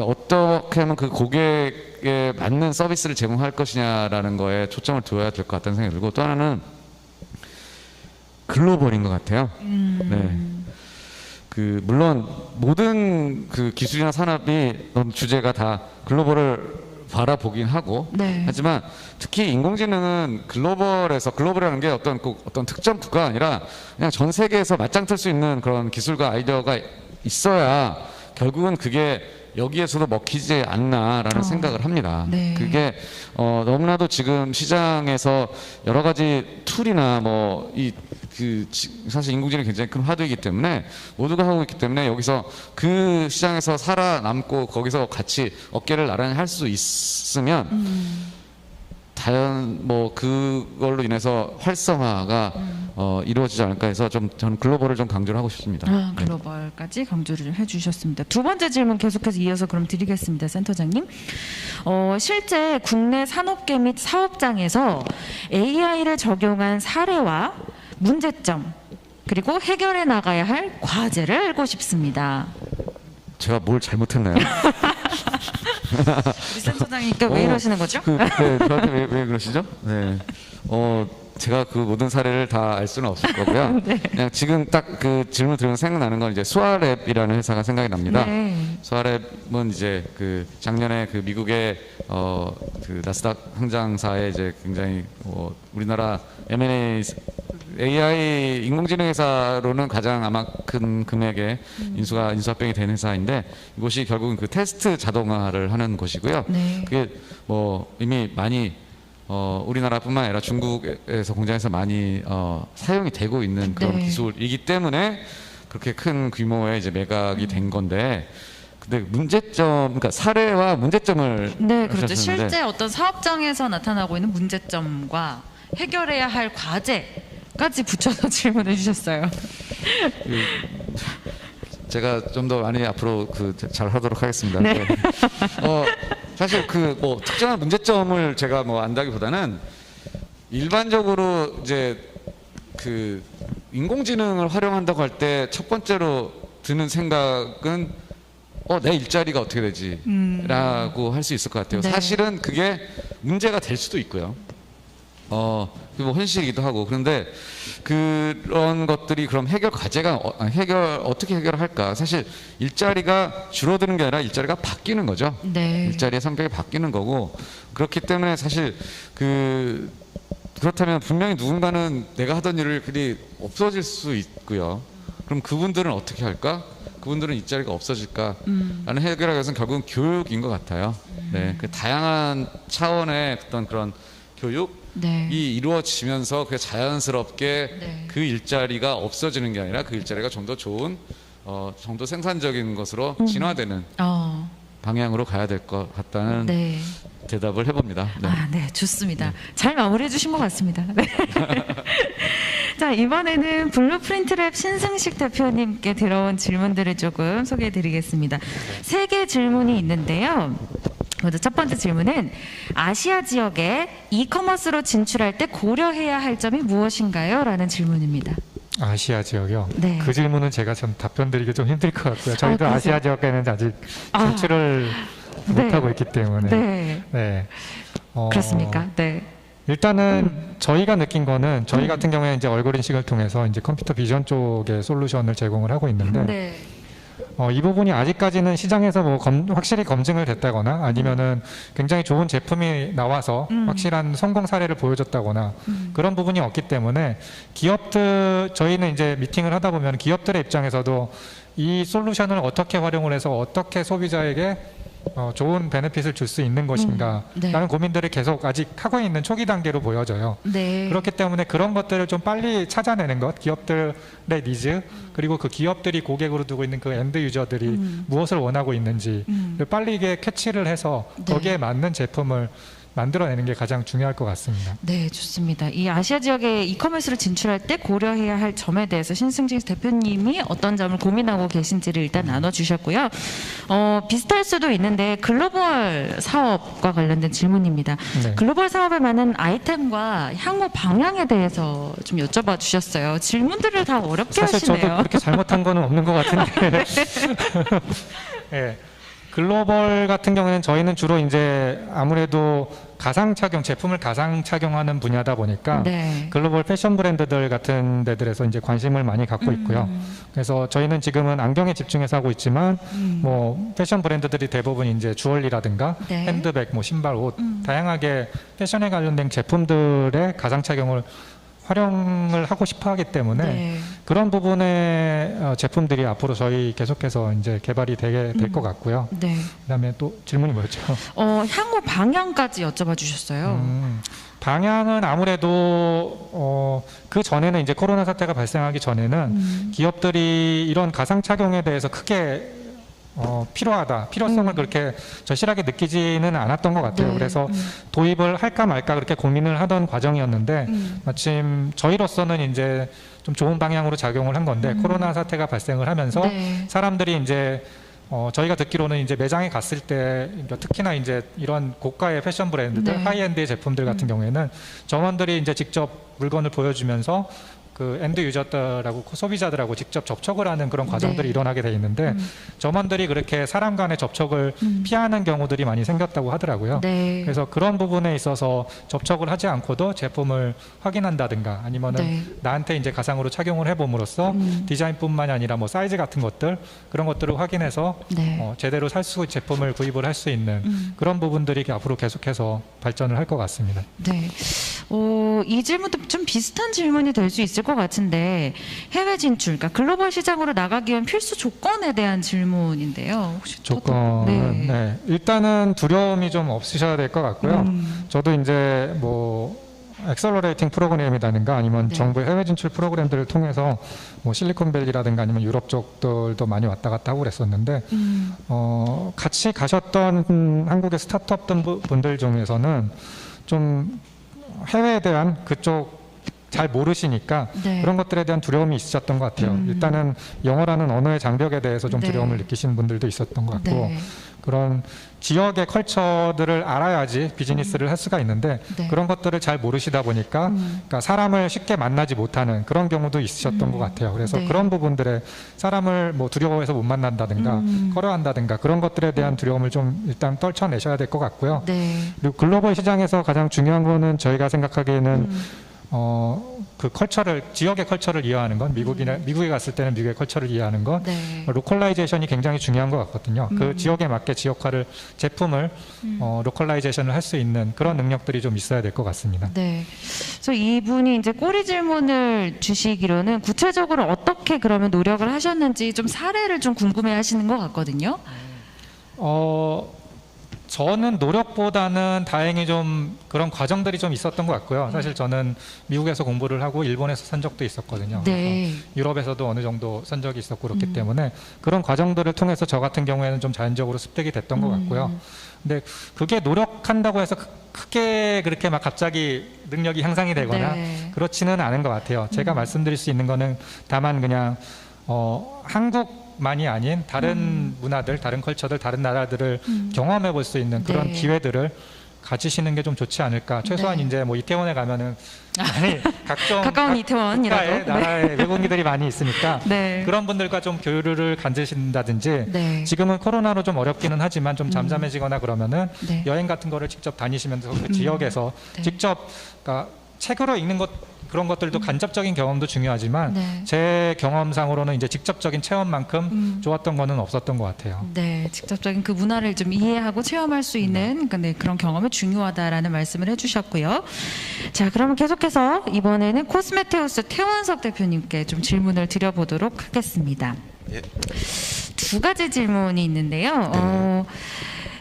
어떻게 하면 그 고객에 맞는 서비스를 제공할 것이냐라는 거에 초점을 두어야 될 것 같다는 생각이 들고 또 하나는 글로벌인 것 같아요. 네. 물론 모든 기술이나 산업이 주제가 다 글로벌을 바라보긴 하고 네. 하지만 특히 인공지능은 글로벌이라는 게 어떤 특정 국가가 아니라 그냥 전 세계에서 맞짱 틀 수 있는 그런 기술과 아이디어가 있어야 결국은 그게 여기에서도 먹히지 않나라는 생각을 합니다. 네. 그게 너무나도 지금 시장에서 여러 가지 툴이나 사실 인공지능이 굉장히 큰 화두이기 때문에 모두가 하고 있기 때문에 여기서 그 시장에서 살아남고 거기서 같이 어깨를 나란히 할 수 있으면 뭐 그걸로 인해서 활성화가 이루어지지 않을까 해서 좀 저는 글로벌을 좀 강조를 하고 싶습니다. 아, 글로벌까지 강조를 좀 해주셨습니다. 두 번째 질문 계속해서 이어서 그럼 드리겠습니다, 센터장님. 실제 국내 산업계 및 사업장에서 AI를 적용한 사례와 문제점 그리고 해결해 나가야 할 과제를 알고 싶습니다. 제가 뭘 잘못했나요? 우리 센터장님께 왜 이러시는 거죠? 네, 저한테 왜 그러시죠? 네. 제가 그 모든 사례를 다 알 수는 없을 거고요. 네. 그냥 지금 딱 그 질문 들으면서 생각나는 건 이제 수아랩이라는 회사가 생각이 납니다. 네. 수아랩은 이제 그 작년에 그 미국의 그 나스닥 상장사에 이제 굉장히 우리나라 M&A AI 인공지능 회사로는 가장 아마 큰 금액의 인수합병이 된 회사인데 이곳이 결국은 그 테스트 자동화를 하는 곳이고요. 네. 그게 뭐 이미 많이 우리나라뿐만 아니라 중국에서 공장에서 많이 사용이 되고 있는 그런 네. 기술이기 때문에 그렇게 큰 규모의 이제 매각이 된 건데, 근데 문제점, 그러니까 사례와 문제점을 네, 그렇죠. 하셨는데 실제 어떤 사업장에서 나타나고 있는 문제점과 해결해야 할 과제까지 붙여서 질문해 주셨어요. 제가 좀 더 많이 앞으로 잘 하도록 하겠습니다. 네. 네. 사실 그 뭐 특정한 문제점을 제가 뭐 안다기보다는 일반적으로 이제 그 인공지능을 활용한다고 할 때 첫 번째로 드는 생각은 내 일자리가 어떻게 되지? 라고 할 수 있을 것 같아요. 네. 사실은 그게 문제가 될 수도 있고요. 뭐 현실이기도 하고. 그런데 그런 것들이 그럼 해결 과제가 어떻게 해결할까? 사실 일자리가 줄어드는 게 아니라 일자리가 바뀌는 거죠. 네. 일자리의 성격이 바뀌는 거고, 그렇기 때문에 사실 그렇다면 분명히 누군가는 내가 하던 일을 그리 없어질 수 있고요. 그럼 그분들은 어떻게 할까? 그분들은 일자리가 없어질까? 라는 해결하기 위해서는 결국은 교육인 것 같아요. 네, 그 다양한 차원의 어떤 그런 교육이 네. 이루어지면서 그 자연스럽게 네. 그 일자리가 없어지는 게 아니라 그 일자리가 좀 더 좋은, 좀 더 생산적인 것으로 진화되는 방향으로 가야 될 것 같다는 네. 대답을 해봅니다. 네. 아, 네, 좋습니다. 잘 마무리해 주신 것 같습니다. 네. 자, 이번에는 블루프린트랩 신승식 대표님께 들어온 질문들을 조금 소개해 드리겠습니다. 3개 질문이 있는데요. 먼저 첫 번째 질문은 아시아 지역에 이커머스로 진출할 때 고려해야 할 점이 무엇인가요? 라는 질문입니다. 아시아 지역이요. 네. 그 질문은 제가 좀 답변 드리기 좀 힘들 것 같고요. 저희도 그러세요? 아시아 지역에는 아직 진출을 네. 못하고 있기 때문에. 네. 네. 그렇습니까? 네. 일단은 저희가 느낀 거는 저희 같은 경우에 이제 얼굴 인식을 통해서 이제 컴퓨터 비전 쪽의 솔루션을 제공을 하고 있는데 네. 이 부분이 아직까지는 시장에서 뭐 확실히 검증을 됐다거나 아니면은 굉장히 좋은 제품이 나와서 확실한 성공 사례를 보여줬다거나 그런 부분이 없기 때문에 저희는 이제 미팅을 하다 보면 기업들의 입장에서도 이 솔루션을 어떻게 활용을 해서 어떻게 소비자에게 좋은 베네핏을 줄 수 있는 것인가 네. 라는 고민들을 계속 아직 하고 있는 초기 단계로 보여져요. 네. 그렇기 때문에 그런 것들을 좀 빨리 찾아내는 것, 기업들의 니즈, 그리고 그 기업들이 고객으로 두고 있는 그 엔드 유저들이 무엇을 원하고 있는지 빨리 이게 캐치를 해서 네. 거기에 맞는 제품을 만들어내는 게 가장 중요할 것 같습니다. 네, 좋습니다. 이 아시아 지역에 이커머스를 진출할 때 고려해야 할 점에 대해서 신승식 대표님이 어떤 점을 고민하고 계신지를 일단 나눠주셨고요. 비슷할 수도 있는데 글로벌 사업과 관련된 질문입니다. 네. 글로벌 사업에 맞는 아이템과 향후 방향에 대해서 좀 여쭤봐 주셨어요. 질문들을 다 어렵게 사실 하시네요. 저도 그렇게 잘못한 거는 없는 것 같은데. 네. 글로벌 같은 경우에는 저희는 주로 이제 아무래도 제품을 가상 착용하는 분야다 보니까 네. 글로벌 패션 브랜드들 같은 데들에서 이제 관심을 많이 갖고 있고요. 그래서 저희는 지금은 안경에 집중해서 하고 있지만 뭐 패션 브랜드들이 대부분 이제 주얼리라든가 네. 핸드백, 뭐 신발, 옷 다양하게 패션에 관련된 제품들의 가상 착용을 활용을 하고 싶어 하기 때문에 네. 그런 부분의 제품들이 앞으로 저희 계속해서 이제 개발이 되게 될 것 같고요. 네. 그다음에 또 질문이 뭐였죠? 향후 방향까지 여쭤봐 주셨어요. 방향은 아무래도 그 전에는 이제 코로나 사태가 발생하기 전에는 기업들이 이런 가상 착용에 대해서 크게 필요성을 그렇게 절실하게 느끼지는 않았던 것 같아요. 네. 그래서 도입을 할까 말까 그렇게 고민을 하던 과정이었는데 마침 저희로서는 이제 좀 좋은 방향으로 작용을 한 건데 코로나 사태가 발생을 하면서 네. 사람들이 이제 저희가 듣기로는 이제 매장에 갔을 때 특히나 이제 이런 고가의 패션 브랜드들, 네. 하이엔드의 제품들 같은 경우에는 점원들이 이제 직접 물건을 보여주면서 그 엔드 유저들하고 소비자들하고 직접 접촉을 하는 그런 과정들이 네. 일어나게 돼 있는데 점원들이 그렇게 사람 간의 접촉을 피하는 경우들이 많이 생겼다고 하더라고요. 네. 그래서 그런 부분에 있어서 접촉을 하지 않고도 제품을 확인한다든가 아니면은 네. 나한테 이제 가상으로 착용을 해봄으로써 디자인뿐만이 아니라 뭐 사이즈 같은 것들 그런 것들을 확인해서 네. 제대로 살 수 제품을 구입을 할 수 있는 그런 부분들이 앞으로 계속해서 발전을 할 것 같습니다. 네. 이 질문도 좀 비슷한 질문이 될 수 있을 것 같은데 해외 진출, 그러니까 글로벌 시장으로 나가기 위한 필수 조건에 대한 질문인데요. 혹시 조건은 네. 일단은 두려움이 좀 없으셔야 될 것 같고요. 저도 이제 뭐 엑셀러레이팅 프로그램이라든가 아니면 네. 정부의 해외 진출 프로그램들을 통해서 뭐 실리콘밸리라든가 아니면 유럽 쪽들도 많이 왔다 갔다 하고 그랬었는데 같이 가셨던 한국의 스타트업 분들 중에서는 좀 해외에 대한 그쪽 잘 모르시니까 네. 그런 것들에 대한 두려움이 있으셨던 것 같아요. 일단은 영어라는 언어의 장벽에 대해서 좀 네. 두려움을 느끼시는 분들도 있었던 것 같고 네. 그런 지역의 컬처들을 알아야지 비즈니스를 할 수가 있는데 네. 그런 것들을 잘 모르시다 보니까 그러니까 사람을 쉽게 만나지 못하는 그런 경우도 있으셨던 것 같아요. 그래서 네. 그런 부분들에 사람을 뭐 두려워해서 못 만난다든가 꺼려한다든가 그런 것들에 대한 두려움을 좀 일단 떨쳐내셔야 될 것 같고요. 네. 그리고 글로벌 시장에서 가장 중요한 거는 저희가 생각하기에는 그 컬처를 지역의 컬처를 이해하는 건 미국에 갔을 때는 미국의 컬처를 이해하는 건 네. 로컬라이제이션이 굉장히 중요한 것 같거든요. 그 지역에 맞게 지역화를 제품을 로컬라이제이션을 할 수 있는 그런 능력들이 좀 있어야 될 것 같습니다. 네. 그래서 이분이 이제 꼬리 질문을 주시기로는 구체적으로 어떻게 그러면 노력을 하셨는지 좀 사례를 좀 궁금해 하시는 것 같거든요. 저는 노력보다는 다행히 좀 그런 과정들이 좀 있었던 것 같고요. 사실 저는 미국에서 공부를 하고 일본에서 산 적도 있었거든요. 네. 그래서 유럽에서도 어느 정도 산 적이 있었고 그렇기 때문에 그런 과정들을 통해서 저 같은 경우에는 좀 자연적으로 습득이 됐던 것 같고요. 근데 그게 노력한다고 해서 크게 그렇게 막 갑자기 능력이 향상이 되거나 네. 그렇지는 않은 것 같아요. 제가 말씀드릴 수 있는 거는 다만 그냥 한국만이 아닌 다른 문화들, 다른 컬처들, 다른 나라들을 경험해 볼 수 있는 그런 네. 기회들을 가지시는 게 좀 좋지 않을까. 최소한 네. 이제 뭐 이태원에 가면은 많이 각종 가까운 이태원이라도. 국가의 나라의 외국인들이 많이 있으니까 네. 그런 분들과 좀 교류를 가지신다든지 네. 지금은 코로나로 좀 어렵기는 하지만 좀 잠잠해지거나 그러면은 네. 여행 같은 거를 직접 다니시면서 그 지역에서 네. 직접 그러니까 책으로 읽는 것 그런 것들도 간접적인 경험도 중요하지만 네. 제 경험상으로는 이제 직접적인 체험만큼 좋았던 거는 없었던 것 같아요. 네, 직접적인 그 문화를 좀 이해하고 체험할 수 있는 네, 그런 경험이 중요하다라는 말씀을 해주셨고요. 자, 그러면 계속해서 이번에는 코스메테우스 태원석 대표님께 좀 질문을 드려보도록 하겠습니다. 예. 두 가지 질문이 있는데요.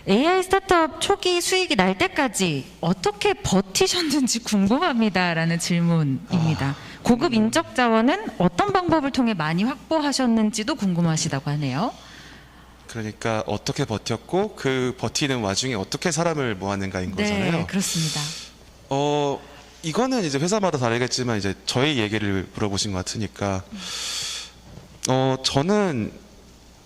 AI 스타트업 초기 수익이 날 때까지 어떻게 버티셨는지 궁금합니다라는 질문입니다. 고급 인적 자원은 어떤 방법을 통해 많이 확보하셨는지도 궁금하시다고 하네요. 그러니까 어떻게 버텼고 그 버티는 와중에 어떻게 사람을 모았는가인 거잖아요. 네, 그렇습니다. 이거는 이제 회사마다 다르겠지만 이제 저희 얘기를 물어보신 것 같으니까 저는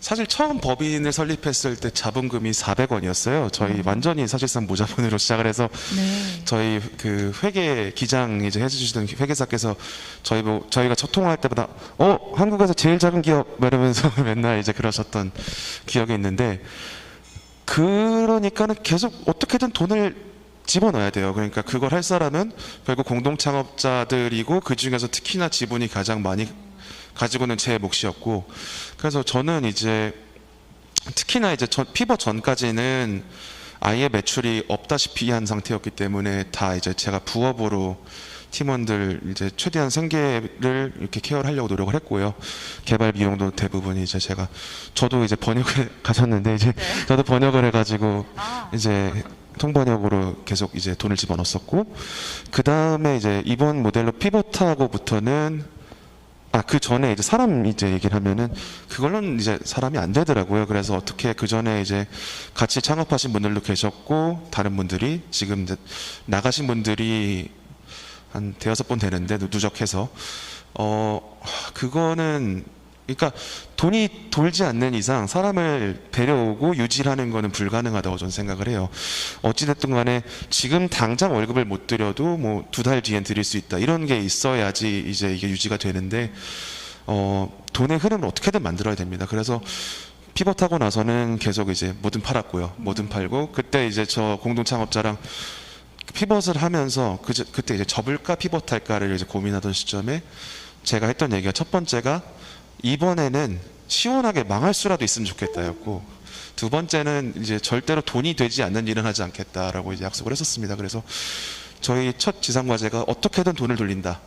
사실 처음 법인을 설립했을 때 자본금이 400원이었어요. 저희 완전히 사실상 무자본으로 시작을 해서 네. 저희 그 회계 기장 이제 해주시던 회계사께서 저희가 첫 통화할 때마다 한국에서 제일 작은 기업 뭐 이러면서 맨날 이제 그러셨던 기억이 있는데 그러니까는 계속 어떻게든 돈을 집어넣어야 돼요. 그러니까 그걸 할 사람은 결국 공동 창업자들이고 그 중에서 특히나 지분이 가장 많이 가지고는 제 몫이었고 그래서 저는 이제 특히나 이제 피벗 전까지는 아예 매출이 없다시피 한 상태였기 때문에 다 이제 제가 부업으로 팀원들 이제 최대한 생계를 이렇게 케어를 하려고 노력을 했고요. 개발 비용도 대부분 이제 저도 이제 번역을 가셨는데 이제 저도 번역을 해가지고 이제 통번역으로 계속 이제 돈을 집어넣었었고 그 다음에 이제 이번 모델로 피벗하고부터는 그 전에 이제 사람 이제 얘기를 하면은 그걸로는 이제 사람이 안 되더라고요. 그래서 어떻게 그 전에 이제 같이 창업하신 분들도 계셨고 다른 분들이 지금 이제 나가신 분들이 한 대여섯 번 되는데 누적해서 그거는 그러니까 돈이 돌지 않는 이상 사람을 데려오고 유지하는 거는 불가능하다고 저는 생각을 해요. 어찌됐든 간에 지금 당장 월급을 못 드려도 뭐 2달 뒤엔 드릴 수 있다. 이런 게 있어야지 이제 이게 유지가 되는데 돈의 흐름을 어떻게든 만들어야 됩니다. 그래서 피벗하고 나서는 계속 이제 뭐든 팔았고요. 뭐든 팔고 그때 이제 저 공동 창업자랑 피벗을 하면서 그때 이제 접을까 피벗할까를 이제 고민하던 시점에 제가 했던 얘기가 첫 번째가 이번에는 시원하게 망할 수라도 있으면 좋겠다였고 두 번째는 이제 절대로 돈이 되지 않는 일은 하지 않겠다라고 이제 약속을 했었습니다. 그래서 저희 첫 지상 과제가 어떻게든 돈을 돌린다.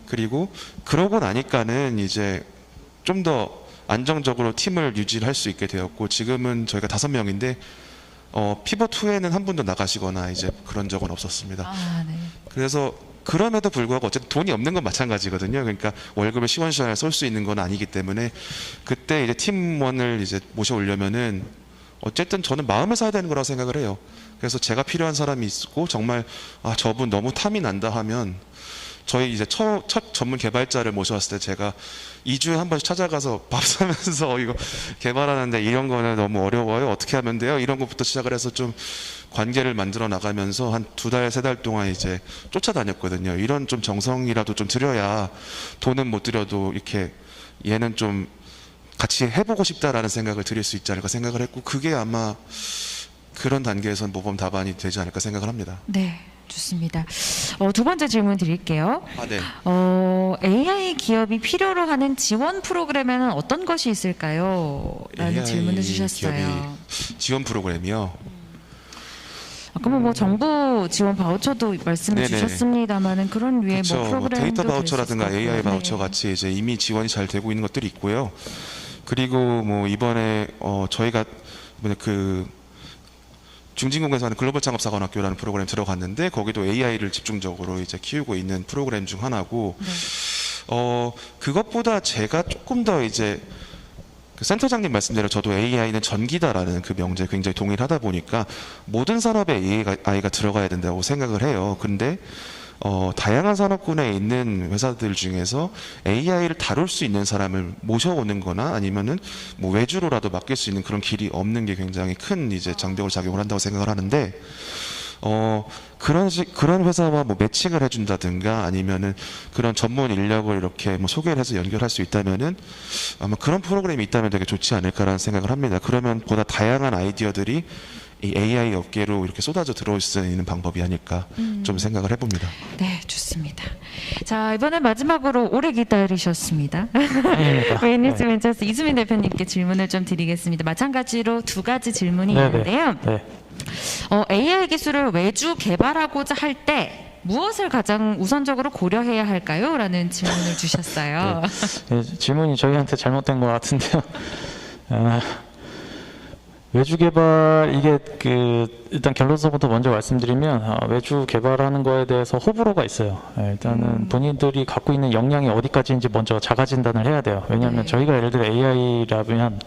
그리고 그러고 나니까는 이제 좀 더 안정적으로 팀을 유지할 수 있게 되었고 지금은 저희가 5명인데 피벗 후에는 한 분도 나가시거나 이제 그런 적은 없었습니다. 네. 그래서 그럼에도 불구하고 어쨌든 돈이 없는 건 마찬가지거든요. 그러니까 월급을 시원시원하게 쏠 수 있는 건 아니기 때문에 그때 이제 팀원을 이제 모셔오려면은 어쨌든 저는 마음을 사야 되는 거라고 생각을 해요. 그래서 제가 필요한 사람이 있고 정말 저분 너무 탐이 난다 하면 저희 이제 첫 전문 개발자를 모셔왔을 때 제가 2주에 한 번씩 찾아가서 밥 사면서 이거 개발하는데 이런 거는 너무 어려워요. 어떻게 하면 돼요? 이런 것부터 시작을 해서 좀 관계를 만들어 나가면서 한 2달, 3달 동안 이제 쫓아다녔거든요. 이런 좀 정성이라도 좀 들여야 돈은 못 들여도 이렇게 얘는 좀 같이 해보고 싶다라는 생각을 드릴 수 있지 않을까 생각을 했고 그게 아마 그런 단계에선 모범 답안이 되지 않을까 생각을 합니다. 네, 좋습니다. 두 번째 질문 드릴게요. 네. AI 기업이 필요로 하는 지원 프로그램에는 어떤 것이 있을까요? 라는 AI 질문을 주셨어요. 기업이 지원 프로그램이요. 아까 뭐 정부 지원 바우처도 말씀해 네네. 주셨습니다만은 그런 류의 그렇죠. 뭐 프로그램도 데이터 될 수 바우처라든가 있을 것 AI 같고요. 바우처 같이 이제 이미 지원이 잘 되고 있는 것들이 있고요. 그리고 뭐 이번에 저희가 이번에 그 중진공에서 하는 글로벌 창업사관학교라는 프로그램 들어갔는데 거기도 AI를 집중적으로 이제 키우고 있는 프로그램 중 하나고 그것보다 제가 조금 더 이제 그 센터장님 말씀대로 저도 AI는 전기다라는 그 명제에 굉장히 동의를 하다 보니까 모든 산업에 AI가 들어가야 된다고 생각을 해요. 근데 다양한 산업군에 있는 회사들 중에서 AI를 다룰 수 있는 사람을 모셔오는 거나 아니면은 뭐 외주로라도 맡길 수 있는 그런 길이 없는 게 굉장히 큰 이제 장벽을 작용을 한다고 생각을 하는데 그런 회사와 뭐 매칭을 해준다든가 아니면은 그런 전문 인력을 이렇게 뭐 소개를 해서 연결할 수 있다면은 아마 그런 프로그램이 있다면 되게 좋지 않을까라는 생각을 합니다. 그러면 보다 다양한 아이디어들이 이 AI 업계로 이렇게 쏟아져 들어올 수 있는 방법이 아닐까 좀 생각을 해봅니다. 네, 좋습니다. 자, 이번엔 마지막으로 오래 기다리셨습니다. 아닙니다. 웨이니스 벤처스 이수민 대표님께 질문을 좀 드리겠습니다. 마찬가지로 2가지 질문이 네네. 있는데요. 네. AI 기술을 외주 개발하고자 할 때 무엇을 가장 우선적으로 고려해야 할까요? 라는 질문을 주셨어요. 네, 질문이 저희한테 잘못된 것 같은데요. 외주 개발 이게 일단 결론서부터 먼저 말씀드리면 외주 개발하는 거에 대해서 호불호가 있어요. 일단은 본인들이 갖고 있는 역량이 어디까지인지 먼저 자가 진단을 해야 돼요. 왜냐하면 네. 저희가 예를 들어 AI라면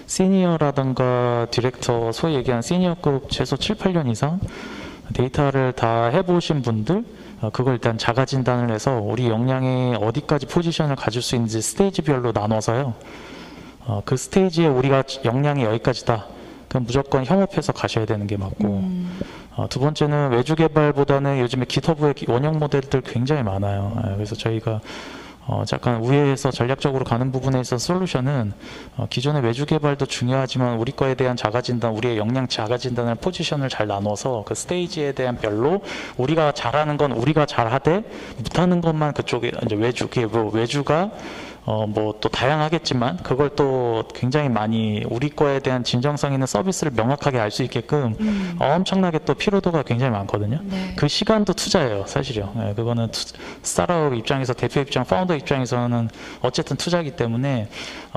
시니어라든가 디렉터 소위 얘기하는 시니어급 최소 7, 8년 이상 데이터를 다 해보신 분들 그걸 일단 자가 진단을 해서 우리 역량이 어디까지 포지션을 가질 수 있는지 스테이지별로 나눠서요. 그 스테이지에 우리가 역량이 여기까지다. 그럼 무조건 협업해서 가셔야 되는 게 맞고 두 번째는 외주 개발보다는 요즘에 깃허브에 원형 모델들 굉장히 많아요. 그래서 저희가 잠깐 우회해서 전략적으로 가는 부분에 있어서 솔루션은 기존의 외주 개발도 중요하지만 우리 거에 대한 자가 진단, 우리의 역량 자가 진단을 포지션을 잘 나눠서 그 스테이지에 대한 별로 우리가 잘하는 건 우리가 잘하되 못하는 것만 그쪽에 이제 외주, 그게 뭐 외주가 뭐 또 다양하겠지만 그걸 또 굉장히 많이 우리 거에 대한 진정성 있는 서비스를 명확하게 알 수 있게끔 엄청나게 또 피로도가 굉장히 많거든요. 네. 그 시간도 투자예요, 사실요. 그거는 스타트업 입장에서 대표 입장, 파운더 입장에서는 어쨌든 투자이기 때문에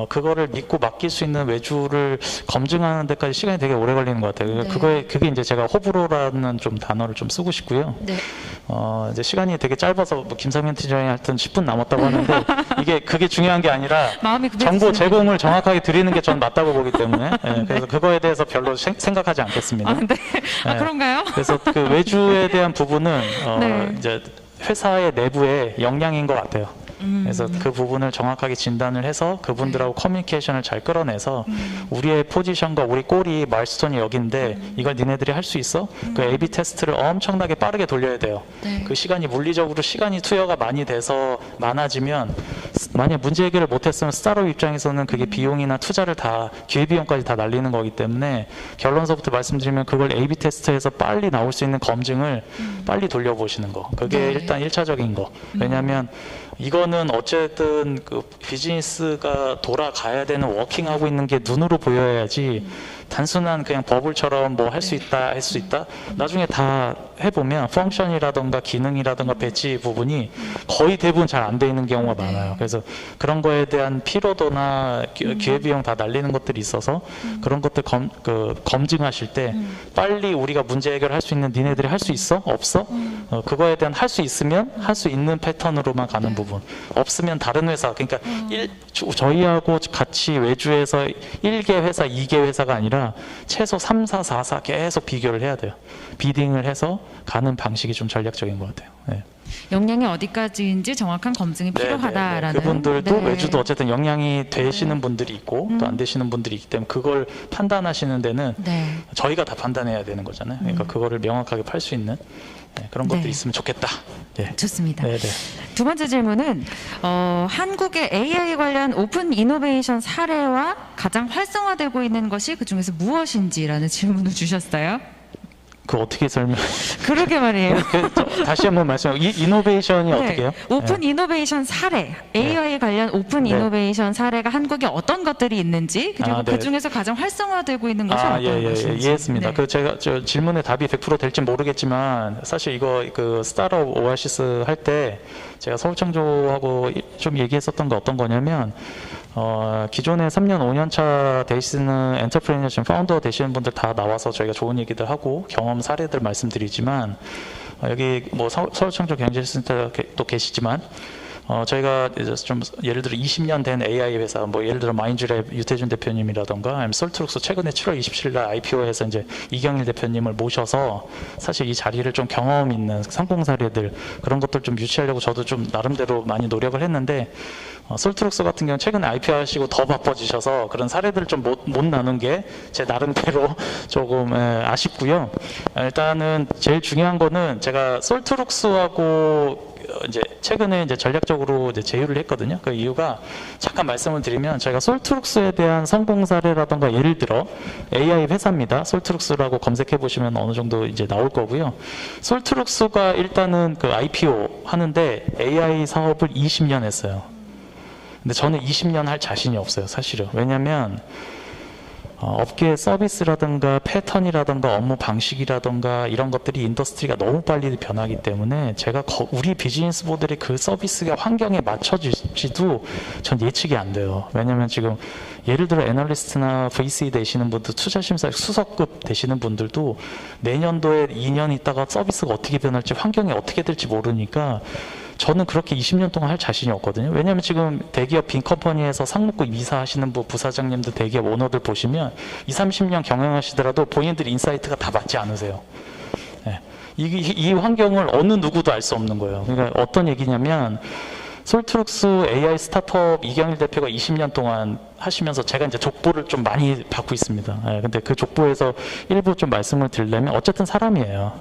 그거를 믿고 맡길 수 있는 외주를 검증하는 데까지 시간이 되게 오래 걸리는 것 같아요. 네. 그게 이제 제가 호불호라는 좀 단어를 좀 쓰고 싶고요. 네. 이제 시간이 되게 짧아서 뭐 김상현 팀장이 하여튼 10분 남았다고 하는데 그게 중요한 게 아니라 마음이 정보 급해지시는 제공을 정확하게 드리는 게 전 맞다고 보기 때문에 그래서 그거에 대해서 별로 생각하지 않겠습니다. 네. 네. 그런가요? 그래서 그 외주에 대한 부분은 네. 이제 회사의 내부의 역량인 것 같아요. 그래서 그 부분을 정확하게 진단을 해서 그분들하고 커뮤니케이션을 잘 끌어내서 우리의 포지션과 우리 골이 마일스톤이 여기인데 이걸 니네들이 할 수 있어? 그 A/B 테스트를 엄청나게 빠르게 돌려야 돼요. 네. 그 시간이 물리적으로 시간이 투여가 많이 돼서 많아지면 만약 문제 해결을 못했으면 스타트업 입장에서는 그게 비용이나 투자를 다 기회비용까지 다 날리는 거기 때문에 결론서부터 말씀드리면 그걸 A/B 테스트에서 빨리 나올 수 있는 검증을 빨리 돌려보시는 거. 그게 네. 일단 1차적인 거. 왜냐하면 이거는 어쨌든 그 비즈니스가 돌아가야 되는 워킹하고 있는 게 눈으로 보여야지 단순한 그냥 버블처럼 뭐 할 수 있다 할 수 있다 나중에 다 해보면 펑션이라던가 기능이라던가 배치 부분이 거의 대부분 잘 안 돼 있는 경우가 많아요. 그래서 그런 거에 대한 피로도나 기회비용 다 날리는 것들이 있어서 그런 것들 검증하실 때 빨리 우리가 문제 해결할 수 있는 니네들이 할 수 있어? 없어? 그거에 대한 할 수 있으면 할 수 있는 패턴으로만 가는 부분, 없으면 다른 회사, 그러니까 저희하고 같이 외주에서 1개 회사, 2개 회사가 아니라 최소 3, 4, 4, 4 계속 비교를 해야 돼요. 비딩을 해서 가는 방식이 좀 전략적인 것 같아요. 네. 역량이 어디까지인지 정확한 검증이 필요하다라는. 그분들도 네. 외주도 어쨌든 역량이 되시는 분들이 있고 또 안 되시는 분들이 있기 때문에 그걸 판단하시는 데는 네. 저희가 다 판단해야 되는 거잖아요. 그러니까 그거를 명확하게 팔 수 있는 그런 것들이 네. 있으면 좋겠다. 예. 좋습니다. 네, 네. 두 번째 질문은 한국의 AI 관련 오픈 이노베이션 사례와 가장 활성화되고 있는 것이 그 중에서 무엇인지라는 질문을 주셨어요. 그 어떻게 설명? 그러게 말이에요. 다시 한번 말씀. 이노베이션이 어떻게 해요? 오픈 이노베이션 사례, AI 관련 오픈 네. 이노베이션 사례가 한국에 어떤 것들이 있는지 그리고 아, 네. 그 중에서 가장 활성화되고 있는 것이 어떤 것인지. 이해했습니다. 네. 그 제가 저 질문의 답이 100% 될지 모르겠지만 사실 이거 그 스타트업 오아시스 할 때 제가 서울창조하고 좀 얘기했었던 게 어떤 거냐면 기존에 3년, 5년 차 되시는 엔터프레이너 지금 파운더 되시는 분들 다 나와서 저희가 좋은 얘기들 하고 경험 사례들 말씀드리지만 여기 뭐 서울창조 경제센터도 계시지만 저희가 이제 좀 예를 들어 20년 된 AI 회사, 뭐 예를 들어 마인즈랩 유태준 대표님이라던가 아니면 솔트룩스 최근에 7월 27일 날 IPO에서 이제 이경일 대표님을 모셔서 사실 이 자리를 좀 경험 있는 성공 사례들 그런 것들 좀 유치하려고 저도 좀 나름대로 많이 노력을 했는데 솔트룩스 같은 경우는 최근에 IPO 하시고 더 바빠지셔서 그런 사례들을 좀 못 나눈 게 제 나름대로 조금 아쉽고요. 일단은 제일 중요한 거는 제가 솔트룩스하고 이제 최근에 이제 전략적으로 이제 제휴를 했거든요. 그 이유가 잠깐 말씀을 드리면 저희가 솔트룩스에 대한 성공 사례라던가 예를 들어 AI 회사입니다. 솔트룩스라고 검색해 보시면 어느 정도 이제 나올 거고요. 솔트룩스가 일단은 그 IPO 하는데 AI 사업을 20년 했어요. 근데 저는 20년 할 자신이 없어요, 사실은. 왜냐면 업계의 서비스라든가 패턴이라든가 업무 방식이라든가 이런 것들이 인더스트리가 너무 빨리 변하기 때문에 제가 우리 비즈니스 모델이 그 서비스가 환경에 맞춰질지도 전 예측이 안 돼요. 왜냐면 지금 예를 들어 애널리스트나 VC 되시는 분들, 투자심사 수석급 되시는 분들도 내년도에 2년 있다가 서비스가 어떻게 변할지 환경이 어떻게 될지 모르니까 저는 그렇게 20년 동안 할 자신이 없거든요. 왜냐하면 지금 대기업 빈컴퍼니에서 상무급 이사 하시는 부사장님들 대기업 오너들 보시면 20, 30년 경영하시더라도 본인들 인사이트가 다 맞지 않으세요. 네. 이 환경을 어느 누구도 알 수 없는 거예요. 그러니까 어떤 얘기냐면 솔트룩스 AI 스타트업 이경일 대표가 20년 동안 하시면서 제가 이제 족보를 좀 많이 받고 있습니다. 근데 그 족보에서 일부 좀 말씀을 드리려면 어쨌든 사람이에요.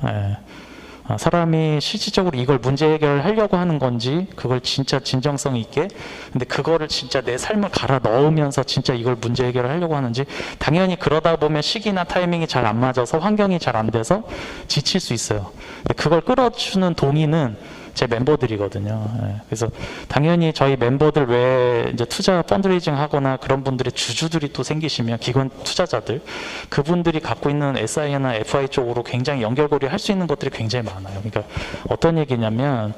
사람이 실질적으로 이걸 문제 해결하려고 하는 건지 그걸 진짜 진정성 있게 근데 그거를 진짜 내 삶을 갈아 넣으면서 진짜 이걸 문제 해결을 하려고 하는지 당연히 그러다 보면 시기나 타이밍이 잘 안 맞아서 환경이 잘 안 돼서 지칠 수 있어요. 근데 그걸 끌어주는 동의는 제 멤버들이거든요. 그래서 당연히 저희 멤버들 외에 이제 투자 펀드레이징 하거나 그런 분들의 주주들이 또 생기시면 기관 투자자들 그분들이 갖고 있는 SI나 FI 쪽으로 굉장히 연결고리 할 수 있는 것들이 굉장히 많아요. 그러니까 어떤 얘기냐면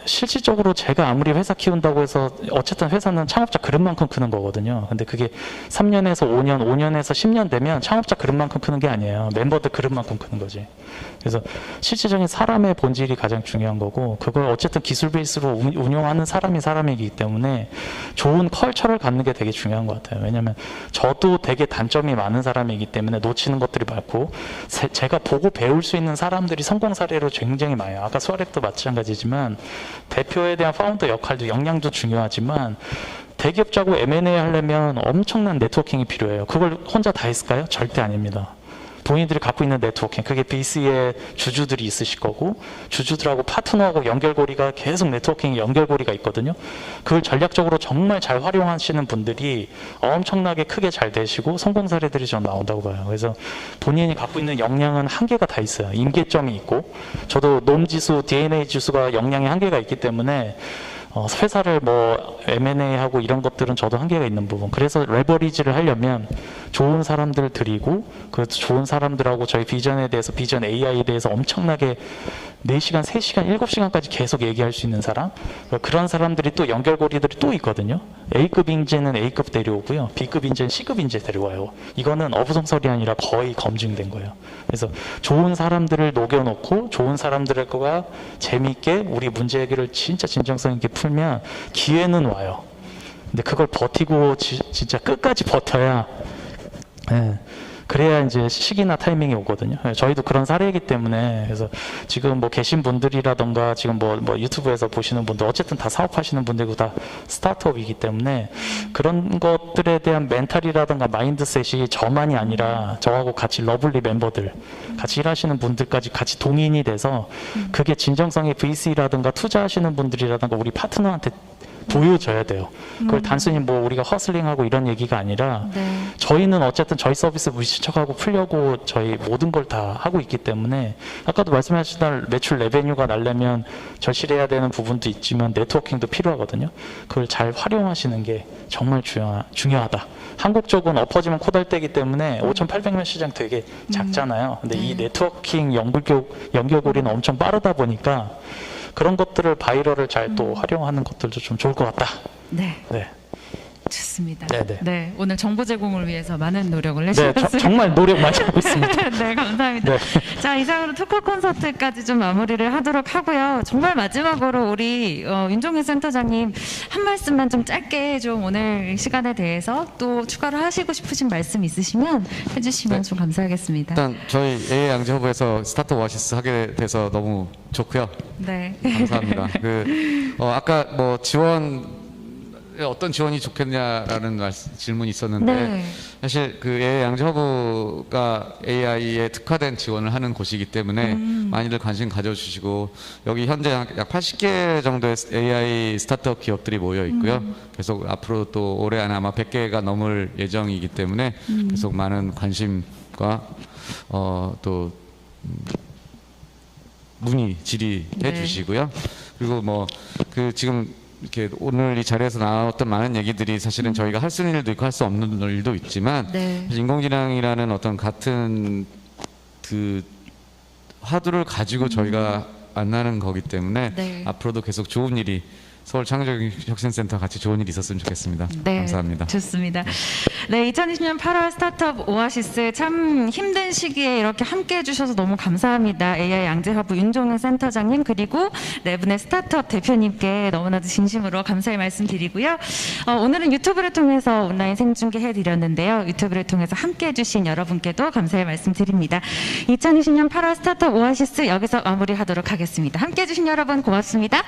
실질적으로 제가 아무리 회사 키운다고 해서 어쨌든 회사는 창업자 그릇만큼 크는 거거든요. 근데 그게 3년에서 5년, 5년에서 10년 되면 창업자 그릇만큼 크는 게 아니에요. 멤버들 그릇만큼 크는 거지. 그래서 실질적인 사람의 본질이 가장 중요한 거고, 그걸 어쨌든 기술 베이스로 운영하는 사람이 사람이기 때문에 좋은 컬처를 갖는 게 되게 중요한 것 같아요. 왜냐면 저도 되게 단점이 많은 사람이기 때문에 놓치는 것들이 많고, 제가 보고 배울 수 있는 사람들이 성공 사례로 굉장히 많아요. 아까 수아랩도 마찬가지지만 대표에 대한 파운더 역할도 역량도 중요하지만 대기업자고 M&A 하려면 엄청난 네트워킹이 필요해요. 그걸 혼자 다 했을까요? 절대 아닙니다. 본인들이 갖고 있는 네트워킹, 그게 BC의 주주들이 있으실 거고, 주주들하고 파트너하고 연결고리가 계속 네트워킹 연결고리가 있거든요. 그걸 전략적으로 정말 잘 활용하시는 분들이 엄청나게 크게 잘 되시고 성공 사례들이 좀 나온다고 봐요. 그래서 본인이 갖고 있는 역량은 한계가 다 있어요. 임계점이 있고, 저도 놈지수, DNA 지수가 역량의 한계가 있기 때문에 회사를 뭐 M&A 하고 이런 것들은 저도 한계가 있는 부분. 그래서 레버리지를 하려면 좋은 사람들 들이고, 그 좋은 사람들하고 저희 비전에 대해서, 비전 AI에 대해서 엄청나게 4시간, 3시간, 7시간까지 계속 얘기할 수 있는 사람, 그런 사람들이 또 연결고리들이 또 있거든요. A급 인재는 A급 데려오고요, B급 인재는 C급 인재 데려와요. 이거는 어부성설이 아니라 거의 검증된 거예요. 그래서 좋은 사람들을 녹여놓고 좋은 사람들과 재미있게 우리 문제 해결을 진짜 진정성 있게 풀면 기회는 와요. 근데 그걸 버티고 진짜 끝까지 버텨야, 그래야 이제 시기나 타이밍이 오거든요. 저희도 그런 사례이기 때문에. 그래서 지금 뭐 계신 분들이라던가 지금 뭐 유튜브에서 보시는 분들 어쨌든 다 사업하시는 분들이고 다 스타트업이기 때문에 그런 것들에 대한 멘탈이라던가 마인드셋이 저만이 아니라 저하고 같이 러블리 멤버들, 같이 일하시는 분들까지 같이 동인이 돼서 그게 진정성의 VC라든가 투자하시는 분들이라든가 우리 파트너한테 보여줘야 돼요. 그걸 단순히 뭐 우리가 허슬링하고 이런 얘기가 아니라, 저희는 어쨌든 저희 서비스 무시척하고 풀려고 저희 모든 걸 다 하고 있기 때문에, 아까도 말씀하신 매출 레베뉴가 날려면 절실해야 되는 부분도 있지만 네트워킹도 필요하거든요. 그걸 잘 활용하시는 게 정말 중요하다. 한국 쪽은 엎어지면 코달대기 때문에 5,800명 시장 되게 작잖아요. 근데 이 네트워킹 연결고리는 엄청 빠르다 보니까 그런 것들을 바이럴을 잘 또 활용하는 것들도 좀 좋을 것 같다. 네. 네. 좋습니다. 네네. 네, 오늘 정보 제공을 위해서 많은 노력을 해주셨습니다. 네, 정말 노력 많이 하고 있습니다. 네, 감사합니다. 네. 자, 이상으로 토크 콘서트까지 좀 마무리를 하도록 하고요. 정말 마지막으로 우리 윤종현 센터장님 한 말씀만 좀 짧게 좀 오늘 시간에 대해서 또 추가로 하시고 싶으신 말씀 있으시면 해주시면 좀 감사하겠습니다. 일단 저희 AI 양재 허브에서 스타트업 오아시스 하게 돼서 너무 좋고요. 네. 감사합니다. 아까 뭐 어떤 지원이 좋겠냐라는 질문이 있었는데, 네. 사실 그 AI 양재 허브가 AI에 특화된 지원을 하는 곳이기 때문에 많이들 관심 가져주시고, 여기 현재 약 80개 정도의 AI 스타트업 기업들이 모여 있고요. 계속 앞으로 또 올해 안에 아마 100개가 넘을 예정이기 때문에 계속 많은 관심과 또 문의 질의해 주시고요. 그리고 뭐 지금 이렇게 오늘 이 자리에서 나왔던 많은 얘기들이 사실은 저희가 할 수 있는 일도 있고 할 수 없는 일도 있지만, 인공지능이라는 어떤 같은 그 화두를 가지고 저희가 만나는 거기 때문에 앞으로도 계속 좋은 일이, 서울 창조혁신센터 같이 좋은 일이 있었으면 좋겠습니다. 네, 감사합니다. 좋습니다. 네, 2020년 8월 스타트업 오아시스 참 힘든 시기에 이렇게 함께 해주셔서 너무 감사합니다. AI 양재허브 윤종현 센터장님, 그리고 네 분의 스타트업 대표님께 너무나도 진심으로 감사의 말씀드리고요. 오늘은 유튜브를 통해서 온라인 생중계해드렸는데요. 유튜브를 통해서 함께 해주신 여러분께도 감사의 말씀드립니다. 2020년 8월 스타트업 오아시스 여기서 마무리하도록 하겠습니다. 함께 해주신 여러분 고맙습니다.